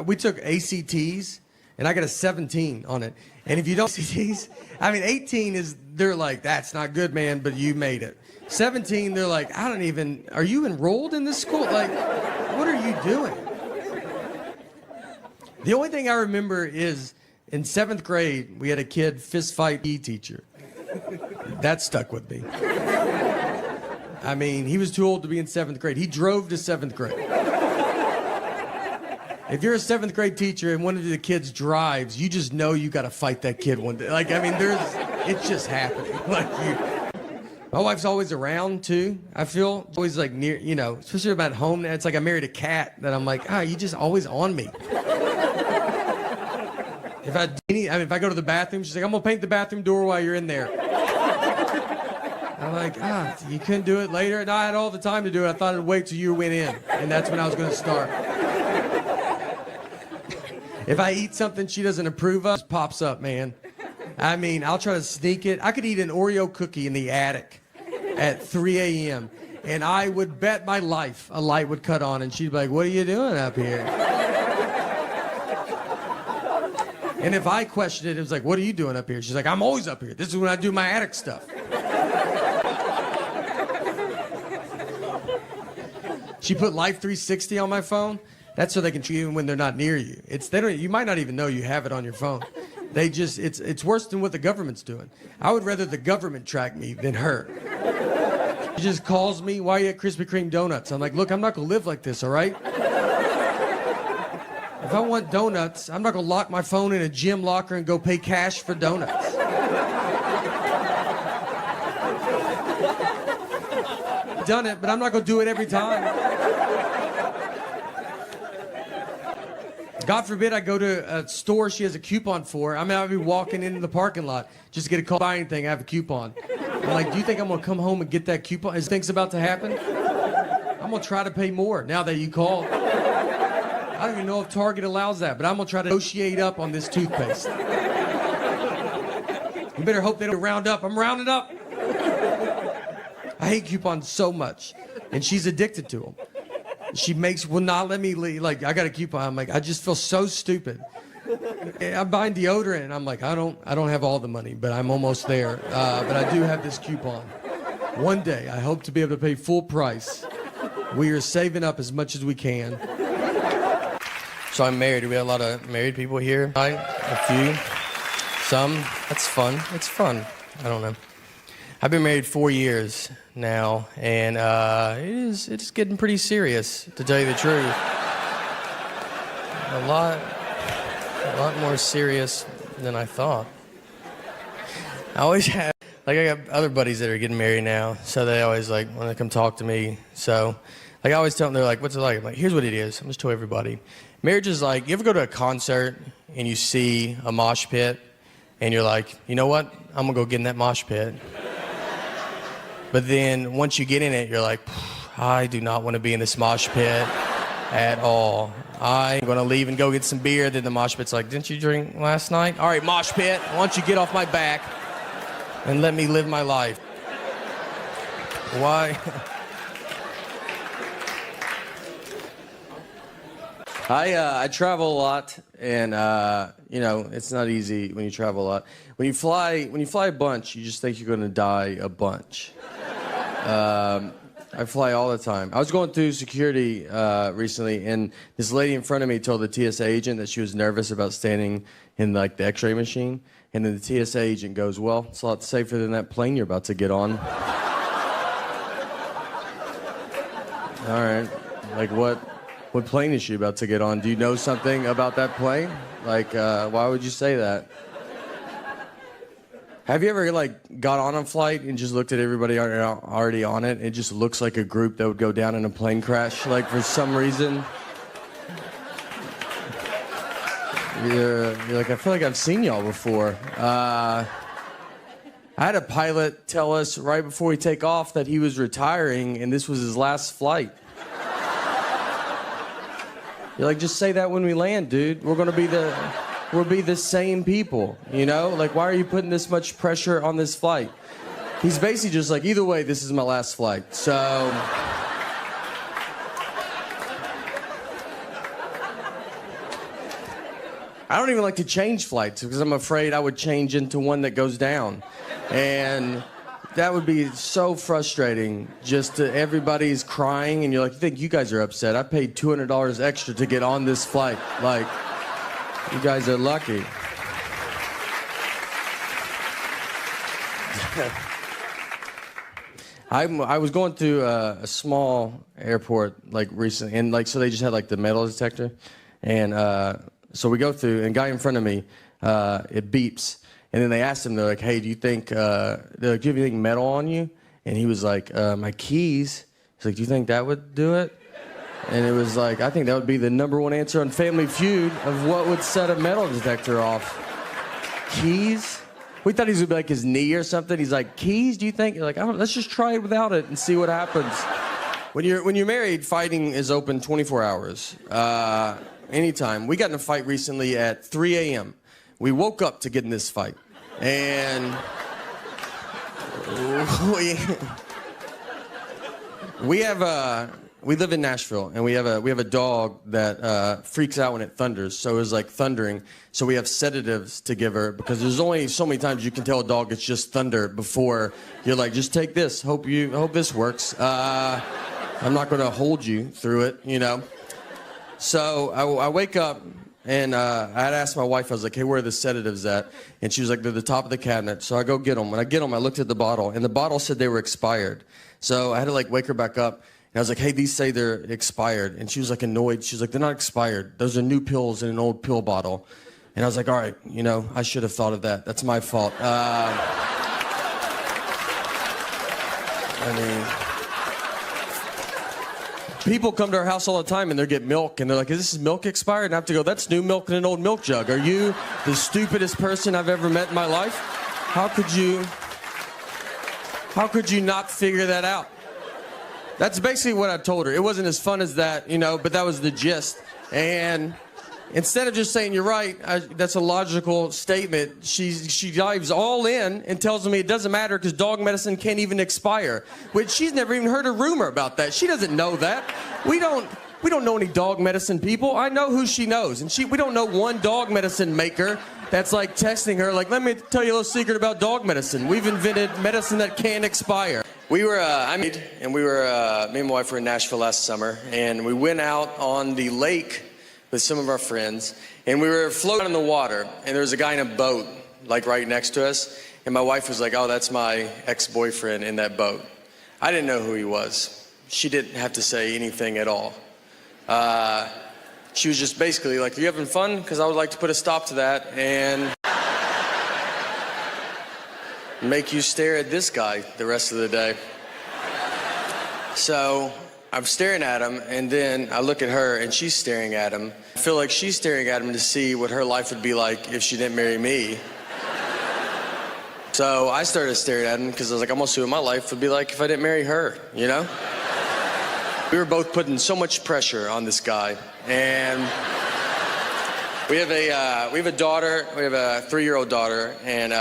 We took ACTs, and I got a 17 on it. And if you don't ACTs, I mean, 18 they're like, that's not good, man, but you made it. 17, they're like, are you enrolled in this school? Like, what are you doing? The only thing I remember is in 7th grade, we had a kid fist fight PE teacher. That stuck with me. I mean, he was too old to be in 7th grade. He drove to 7th grade. If you're a 7th grade teacher and one of the kids drives, you just know you got to fight that kid one day. Like, I mean, it's just happening. Like, my wife's always around too. I feel always like near, especially about home. It's like I married a cat that I'm like, you just always on me. If I go to the bathroom, she's like, I'm gonna paint the bathroom door while you're in there. I'm like, you couldn't do it later? No, I had all the time to do it. I thought I'd wait till you went in, and that's when I was gonna start. If I eat something she doesn't approve of, it pops up, man. I mean, I'll try to sneak it. I could eat an Oreo cookie in the attic at 3 a.m., and I would bet my life a light would cut on, and she'd be like, what are you doing up here? And if I questioned it, it was like, what are you doing up here? She's like, I'm always up here. This is when I do my attic stuff. She put Life 360 on my phone. That's so they can treat you when they're not near you. You might not even know you have it on your phone. It's worse than what the government's doing. I would rather the government track me than her. She just calls me, why are you at Krispy Kreme donuts? I'm like, look, I'm not gonna live like this, all right? If I want donuts, I'm not gonna lock my phone in a gym locker and go pay cash for donuts. Done it, but I'm not gonna do it every time. God forbid I go to a store she has a coupon for. I mean, I'll be walking into the parking lot just to get a call, buy anything, I have a coupon. I'm like, do you think I'm gonna come home and get that coupon? Is things about to happen? I'm gonna try to pay more now that you called. I don't even know if Target allows that, but I'm gonna try to negotiate up on this toothpaste. You better hope they don't round up. I'm rounding up. I hate coupons so much, and she's addicted to them. She will not let me leave. Like, I got a coupon. I'm like, I just feel so stupid. I'm buying deodorant, and I'm like, I don't have all the money, but I'm almost there. But I do have this coupon. One day, I hope to be able to pay full price. We are saving up as much as we can. So I'm married. We have a lot of married people here. A few. Some. That's fun. It's fun. I don't know. I've been married 4 years now, and it's getting pretty serious, to tell you the truth. A lot more serious than I thought. I always have, like, I got other buddies that are getting married now, so they always, like, want to come talk to me. So, like, I always tell them, they're like, what's it like? I'm like, here's what it is. I'm just telling everybody. Marriage is like, you ever go to a concert and you see a mosh pit, and you're like, you know what? I'm going to go get in that mosh pit. But then once you get in it, you're like, I do not want to be in this mosh pit at all. I'm going to leave and go get some beer. Then the mosh pit's like, didn't you drink last night? All right, mosh pit, why don't you get off my back and let me live my life? Why? I travel a lot, and it's not easy when you travel a lot. When you fly a bunch, you just think you're going to die a bunch. I fly all the time. I was going through security recently, and this lady in front of me told the TSA agent that she was nervous about standing in, like, the X-ray machine. And then the TSA agent goes, well, it's a lot safer than that plane you're about to get on. All right. Like, what plane is she about to get on? Do you know something about that plane? Like, why would you say that? Have you ever, like, got on a flight and just looked at everybody already on it? It just looks like a group that would go down in a plane crash, like, for some reason. You're like, I feel like I've seen y'all before. I had a pilot tell us right before we take off that he was retiring and this was his last flight. You're like, just say that when we land, dude. We'll be the same people, you know? Like, why are you putting this much pressure on this flight? He's basically just like, either way, this is my last flight. So I don't even like to change flights because I'm afraid I would change into one that goes down. And that would be so frustrating. Just everybody's crying and you're like, you think you guys are upset. I paid $200 extra to get on this flight. Like, you guys are lucky. I was going through a small airport, like, recently, and, like, so they just had, like, the metal detector. And so we go through, and a guy in front of me, it beeps. And then they asked him, they're like, hey, do you think, they're like, do you have anything metal on you? And he was like, my keys. He's like, do you think that would do it? And it was like, I think that would be the #1 answer on Family Feud of what would set a metal detector off. Keys? We thought he was going to be like his knee or something. He's like, keys, do you think? You're like, oh, let's just try it without it and see what happens. When you're married, fighting is open 24 hours. Anytime. We got in a fight recently at 3 a.m. We woke up to get in this fight. And we we live in Nashville, and we have a dog that freaks out when it thunders. So it was like thundering. So we have sedatives to give her because there's only so many times you can tell a dog it's just thunder before you're like, just take this. Hope this works. I'm not going to hold you through it, you know. So I wake up. And I had asked my wife, I was like, hey, where are the sedatives at? And she was like, they're at the top of the cabinet. So I go get them. When I get them, I looked at the bottle, and the bottle said they were expired. So I had to like wake her back up. And I was like, hey, these say they're expired. And she was like annoyed. She was like, they're not expired. Those are new pills in an old pill bottle. And I was like, all right, you know, I should have thought of that. That's my fault. People come to our house all the time and they get milk and they're like, is this milk expired? And I have to go, that's new milk in an old milk jug. Are you the stupidest person I've ever met in my life? How could you not figure that out? That's basically what I told her. It wasn't as fun as that, you know, but that was the gist. And instead of just saying, you're right, that's a logical statement, she dives all in and tells me it doesn't matter because dog medicine can't even expire, which she's never even heard a rumor about that. She doesn't know that. We don't know any dog medicine people. I know who she knows, and we don't know one dog medicine maker that's like texting her like, let me tell you a little secret about dog medicine. We've invented medicine that can't expire. Me and my wife were in Nashville last summer, and we went out on the lake with some of our friends, and we were floating in the water, and there was a guy in a boat, like right next to us, and my wife was like, oh, that's my ex-boyfriend in that boat. I didn't know who he was. She didn't have to say anything at all. She was just basically like, are you having fun? Because I would like to put a stop to that and make you stare at this guy the rest of the day. So I'm staring at him, and then I look at her, and she's staring at him. I feel like she's staring at him to see what her life would be like if she didn't marry me. So I started staring at him because I was like, I'm gonna see what my life would be like if I didn't marry her, you know? We were both putting so much pressure on this guy, and we have a daughter. We have a 3-year-old daughter, and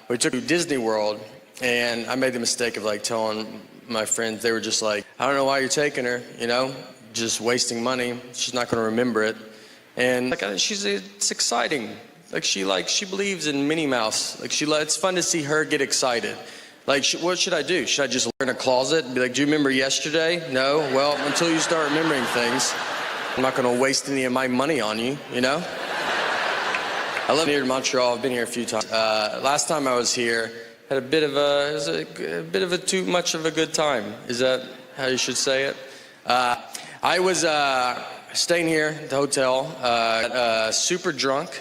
we took her to Disney World, and I made the mistake of like telling my friends. They were just like, I don't know why you're taking her, you know, just wasting money. She's not gonna remember it. And like, it's exciting. Like she believes in Minnie Mouse. Like it's fun to see her get excited. Like, what should I do? Should I just learn a closet and be like, do you remember yesterday? No? Well, until you start remembering things, I'm not gonna waste any of my money on you, you know? I live near Montreal. I've been here a few times. Last time I was here, had a bit of a too much of a good time. Is that how you should say it? I was staying here at the hotel, super drunk,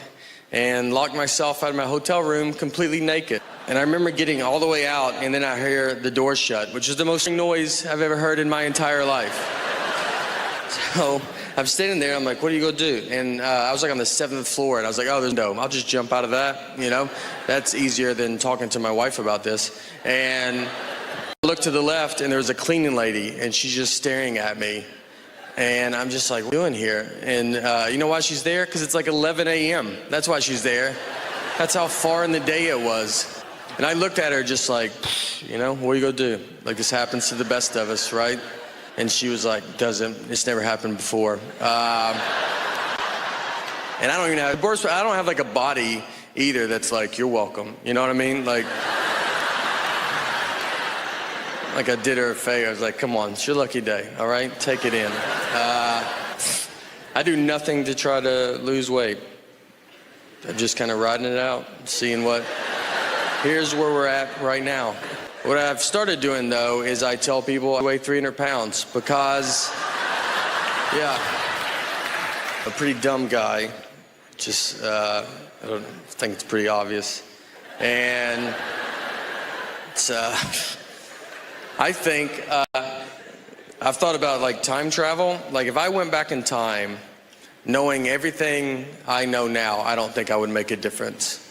and locked myself out of my hotel room completely naked. And I remember getting all the way out, and then I hear the door shut, which is the most noise I've ever heard in my entire life. So I'm standing there, I'm like, what are you gonna do? And I was like on the 7th floor, and I was like, oh, there's no, I'll just jump out of that, you know? That's easier than talking to my wife about this. And I looked to the left, and there was a cleaning lady, and she's just staring at me. And I'm just like, what are you doing here? And you know why she's there? Because it's like 11 a.m. That's why she's there. That's how far in the day it was. And I looked at her just like, you know, what are you gonna do? Like, this happens to the best of us, right? And she was like, it's never happened before. And I don't even have, I don't have like a body either that's like, you're welcome. You know what I mean? Like I did her a favor. I was like, come on, it's your lucky day, all right? Take it in. I do nothing to try to lose weight. I'm just kind of riding it out, seeing here's where we're at right now. What I've started doing, though, is I tell people I weigh 300 pounds because, yeah, a pretty dumb guy. Just, I don't think it's pretty obvious. And it's, I think, I've thought about, like, time travel. Like, if I went back in time, knowing everything I know now, I don't think I would make a difference.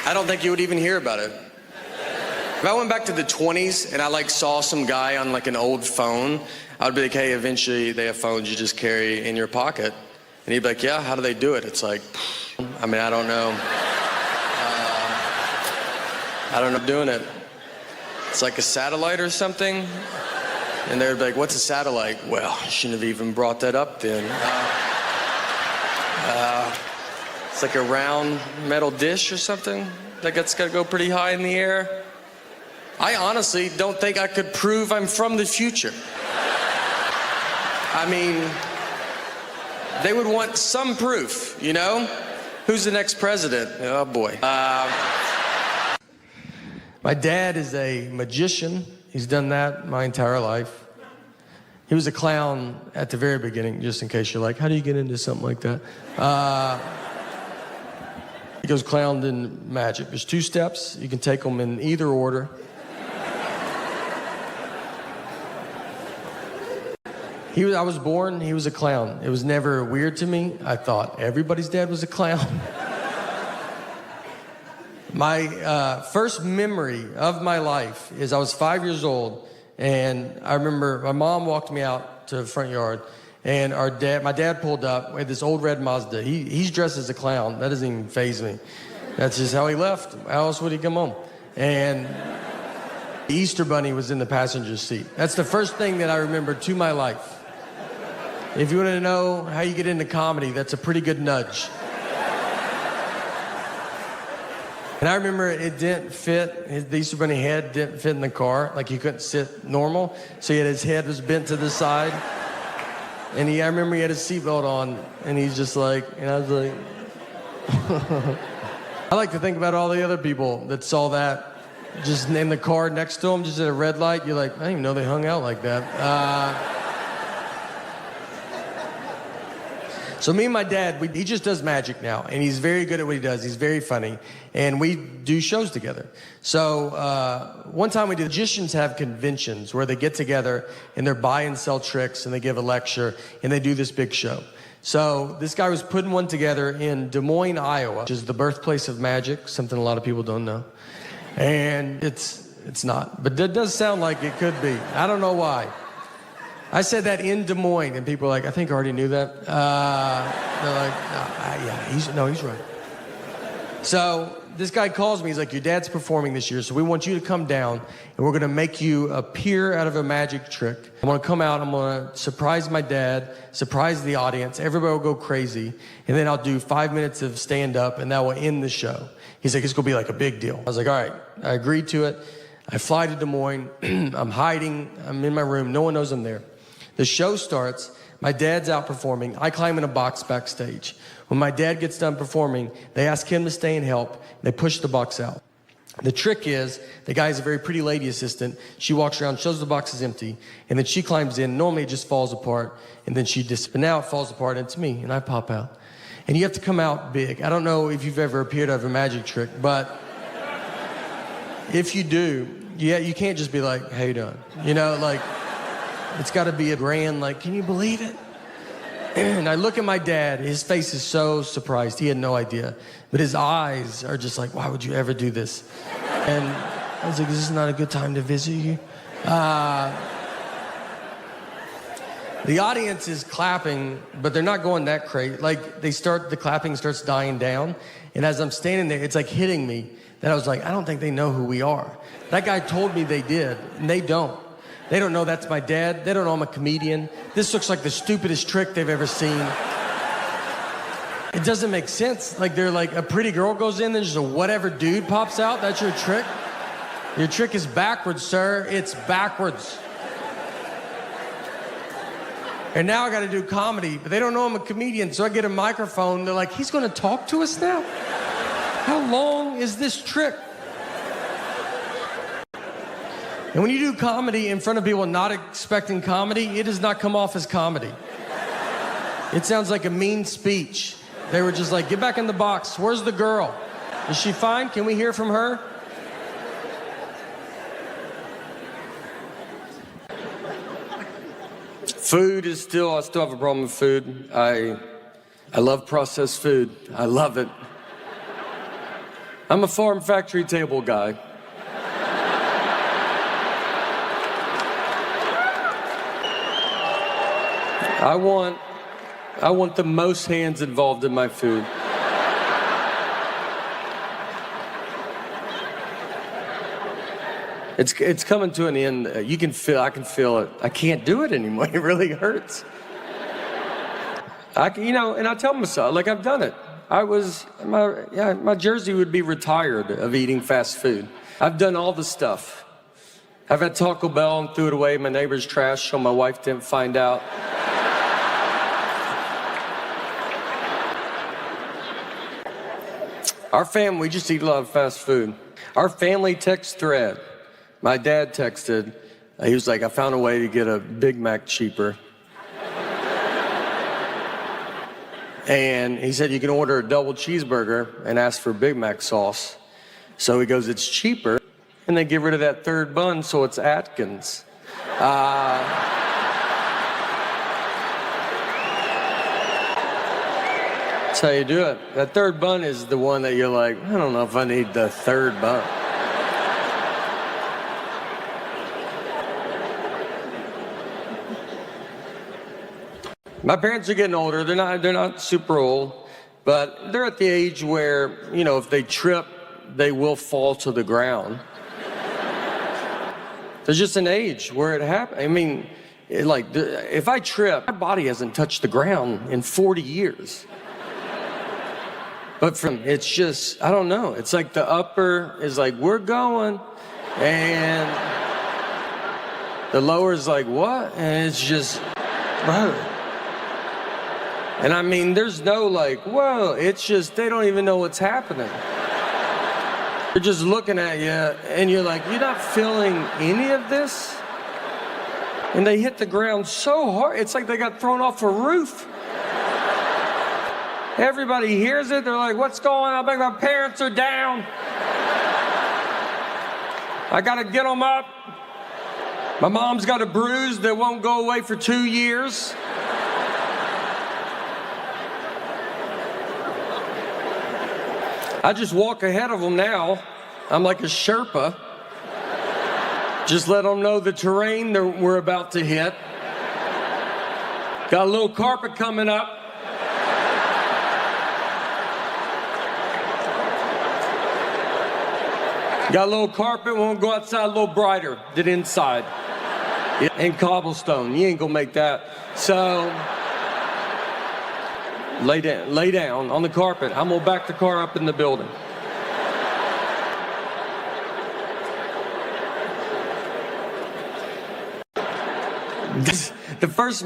I don't think you would even hear about it. If I went back to the 20s and I like saw some guy on like an old phone, I'd be like, hey, eventually they have phones you just carry in your pocket. And he'd be like, yeah, how do they do it? It's like, I mean, I don't know. I don't know doing it. It's like a satellite or something. And they'd be like, what's a satellite? Well, I shouldn't have even brought that up then. It's like a round metal dish or something. That's got to go pretty high in the air. I honestly don't think I could prove I'm from the future. I mean, they would want some proof, you know? Who's the next president? Oh, boy. My dad is a magician. He's done that my entire life. He was a clown at the very beginning, just in case you're like, how do you get into something like that? He goes clowned in magic. There's 2 steps. You can take them in either order. I was born, he was a clown. It was never weird to me. I thought everybody's dad was a clown. My first memory of my life is I was 5 years old, and I remember my mom walked me out to the front yard, and my dad pulled up with this old red Mazda. He's dressed as a clown. That doesn't even faze me. That's just how he left. How else would he come home? And the Easter Bunny was in the passenger seat. That's the first thing that I remember to my life. If you want to know how you get into comedy, that's a pretty good nudge. And I remember it didn't fit, the Easter Bunny head didn't fit in the car. Like he couldn't sit normal. So his head was bent to the side. And I remember he had his seatbelt on, and he's just like, and I was like, I like to think about all the other people that saw that just in the car next to him, just at a red light. You're like, I didn't even know they hung out like that. So me and my dad, he just does magic now, and he's very good at what he does. He's very funny, and we do shows together. So one time magicians have conventions where they get together and they're buy and sell tricks, and they give a lecture, and they do this big show. So this guy was putting one together in Des Moines, Iowa, which is the birthplace of magic, something a lot of people don't know. And it's not, but it does sound like it could be. I don't know why. I said that in Des Moines, and people are like, I think I already knew that. They're like, yeah, he's right. So this guy calls me. He's like, your dad's performing this year, so we want you to come down, and we're going to make you appear out of a magic trick. I'm going to come out. I'm going to surprise my dad, surprise the audience. Everybody will go crazy, and then I'll do 5 minutes of stand-up, and that will end the show. He's like, it's going to be like a big deal. I was like, all right. I agreed to it. I fly to Des Moines. I'm hiding. I'm in my room. No one knows I'm there. The show starts, my dad's out performing, I climb in a box backstage. When my dad gets done performing, they ask him to stay and help, they push the box out. The trick is, the guy's a very pretty lady assistant, she walks around, shows the box is empty, and then she climbs in, normally it just falls apart, and then but now it falls apart, and it's me, and I pop out. And you have to come out big. I don't know if you've ever appeared out of a magic trick, but if you do, you can't just be like, how you doing? You know, like, it's got to be a grand, like, can you believe it? And I look at my dad. His face is so surprised. He had no idea. But his eyes are just like, why would you ever do this? And I was like, this is not a good time to visit you. The audience is clapping, but they're not going that crazy. Like, the clapping starts dying down. And as I'm standing there, it's like hitting me that I was like, I don't think they know who we are. That guy told me they did, and they don't. They don't know that's my dad. They don't know I'm a comedian. This looks like the stupidest trick they've ever seen. It doesn't make sense. Like, they're like, a pretty girl goes in, then just a whatever dude pops out. That's your trick? Your trick is backwards, sir. It's backwards. And now I got to do comedy, but they don't know I'm a comedian, so I get a microphone. They're like, he's going to talk to us now? How long is this trick? And when you do comedy in front of people not expecting comedy, it does not come off as comedy. It sounds like a mean speech. They were just like, get back in the box. Where's the girl? Is she fine? Can we hear from her? Food is I still have a problem with food. I love processed food. I love it. I'm a farm factory table guy. I want the most hands involved in my food. It's coming to an end. I can feel it. I can't do it anymore. It really hurts. And I tell myself, like, I've done it. My jersey would be retired of eating fast food. I've done all the stuff. I've had Taco Bell and threw it away in my neighbor's trash so my wife didn't find out. Our family, we just eat a lot of fast food. Our family text thread, my dad texted, he was like, I found a way to get a Big Mac cheaper. And he said, you can order a double cheeseburger and ask for Big Mac sauce. So he goes, it's cheaper. And they get rid of that third bun, so it's Atkins. That's how you do it. That third bun is the one that you're like, I don't know if I need the third bun. My parents are getting older. They're not super old, but they're at the age where, if they trip, they will fall to the ground. There's just an age where it happens. I mean, if I trip, my body hasn't touched the ground in 40 years. But it's just, I don't know. It's like the upper is like, we're going. And the lower is like, what? And it's just, whoa. And I mean, there's no like, whoa. It's just, they don't even know what's happening. They're just looking at you, and you're like, you're not feeling any of this? And they hit the ground so hard, it's like they got thrown off a roof. Everybody hears it, they're like, what's going on? I think my parents are down. I gotta get them up. My mom's got a bruise that won't go away for 2 years. I just walk ahead of them now. I'm like a Sherpa. Just let them know the terrain we're about to hit. Got a little carpet coming up. Got a little carpet, won't go outside a little brighter than inside. And cobblestone, you ain't gonna make that. So, lay down on the carpet. I'm gonna back the car up in the building.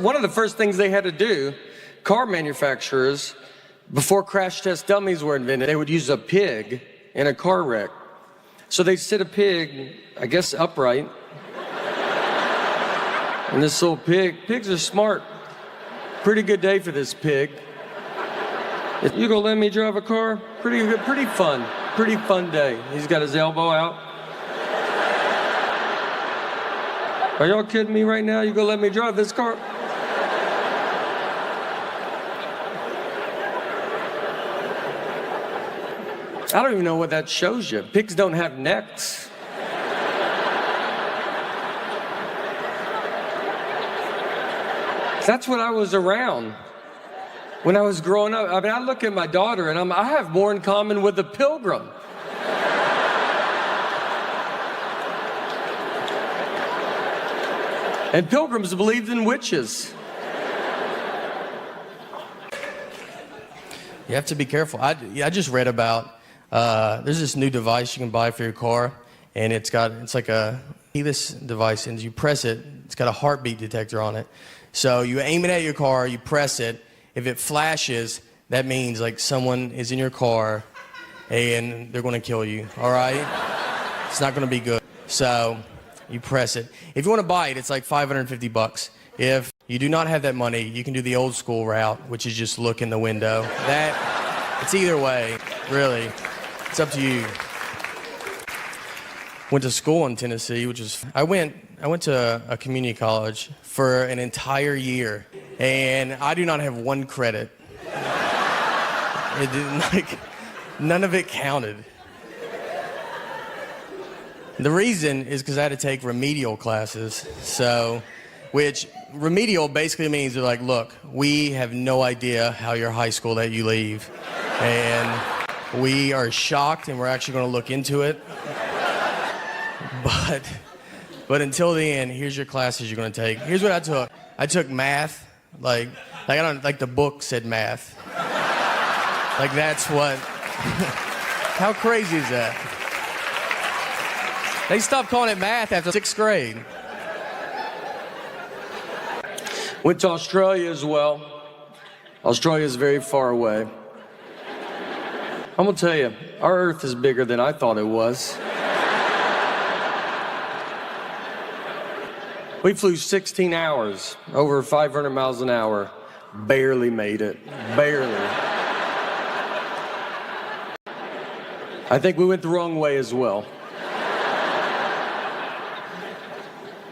One of the first things they had to do, car manufacturers, before crash test dummies were invented, they would use a pig in a car wreck. So they'd sit a pig, I guess upright. And this little pigs are smart. Pretty good day for this pig. You gonna let me drive a car? Pretty fun day. He's got his elbow out. Are y'all kidding me right now? You gonna let me drive this car? I don't even know what that shows you. Pigs don't have necks. That's what I was around when I was growing up. I mean, I look at my daughter and I have more in common with a pilgrim. And pilgrims believed in witches. You have to be careful. I just read about, there's this new device you can buy for your car, and it's like a keyless device, and you press it, it's got a heartbeat detector on it. So you aim it at your car, you press it, if it flashes, that means like someone is in your car and they're gonna kill you, all right? It's not gonna be good. So you press it. If you wanna buy it, it's like $550. If you do not have that money, you can do the old school route, which is just look in the window. It's either way, really. It's up to you. Went to school in Tennessee, I went to a community college for an entire year, and I do not have one credit. It didn't, none of it counted. The reason is because I had to take remedial classes, which remedial basically means they're like, look, we have no idea how your high school that you leave, and we are shocked, and we're actually going to look into it. But until the end, here's your classes you're going to take. Here's what I took. I took math. Like I don't like the book said math. Like that's what. How crazy is that? They stopped calling it math after 6th grade. Went to Australia as well. Australia is very far away. I'm gonna tell you, our Earth is bigger than I thought it was. We flew 16 hours, over 500 miles an hour. Barely made it, barely. I think we went the wrong way as well.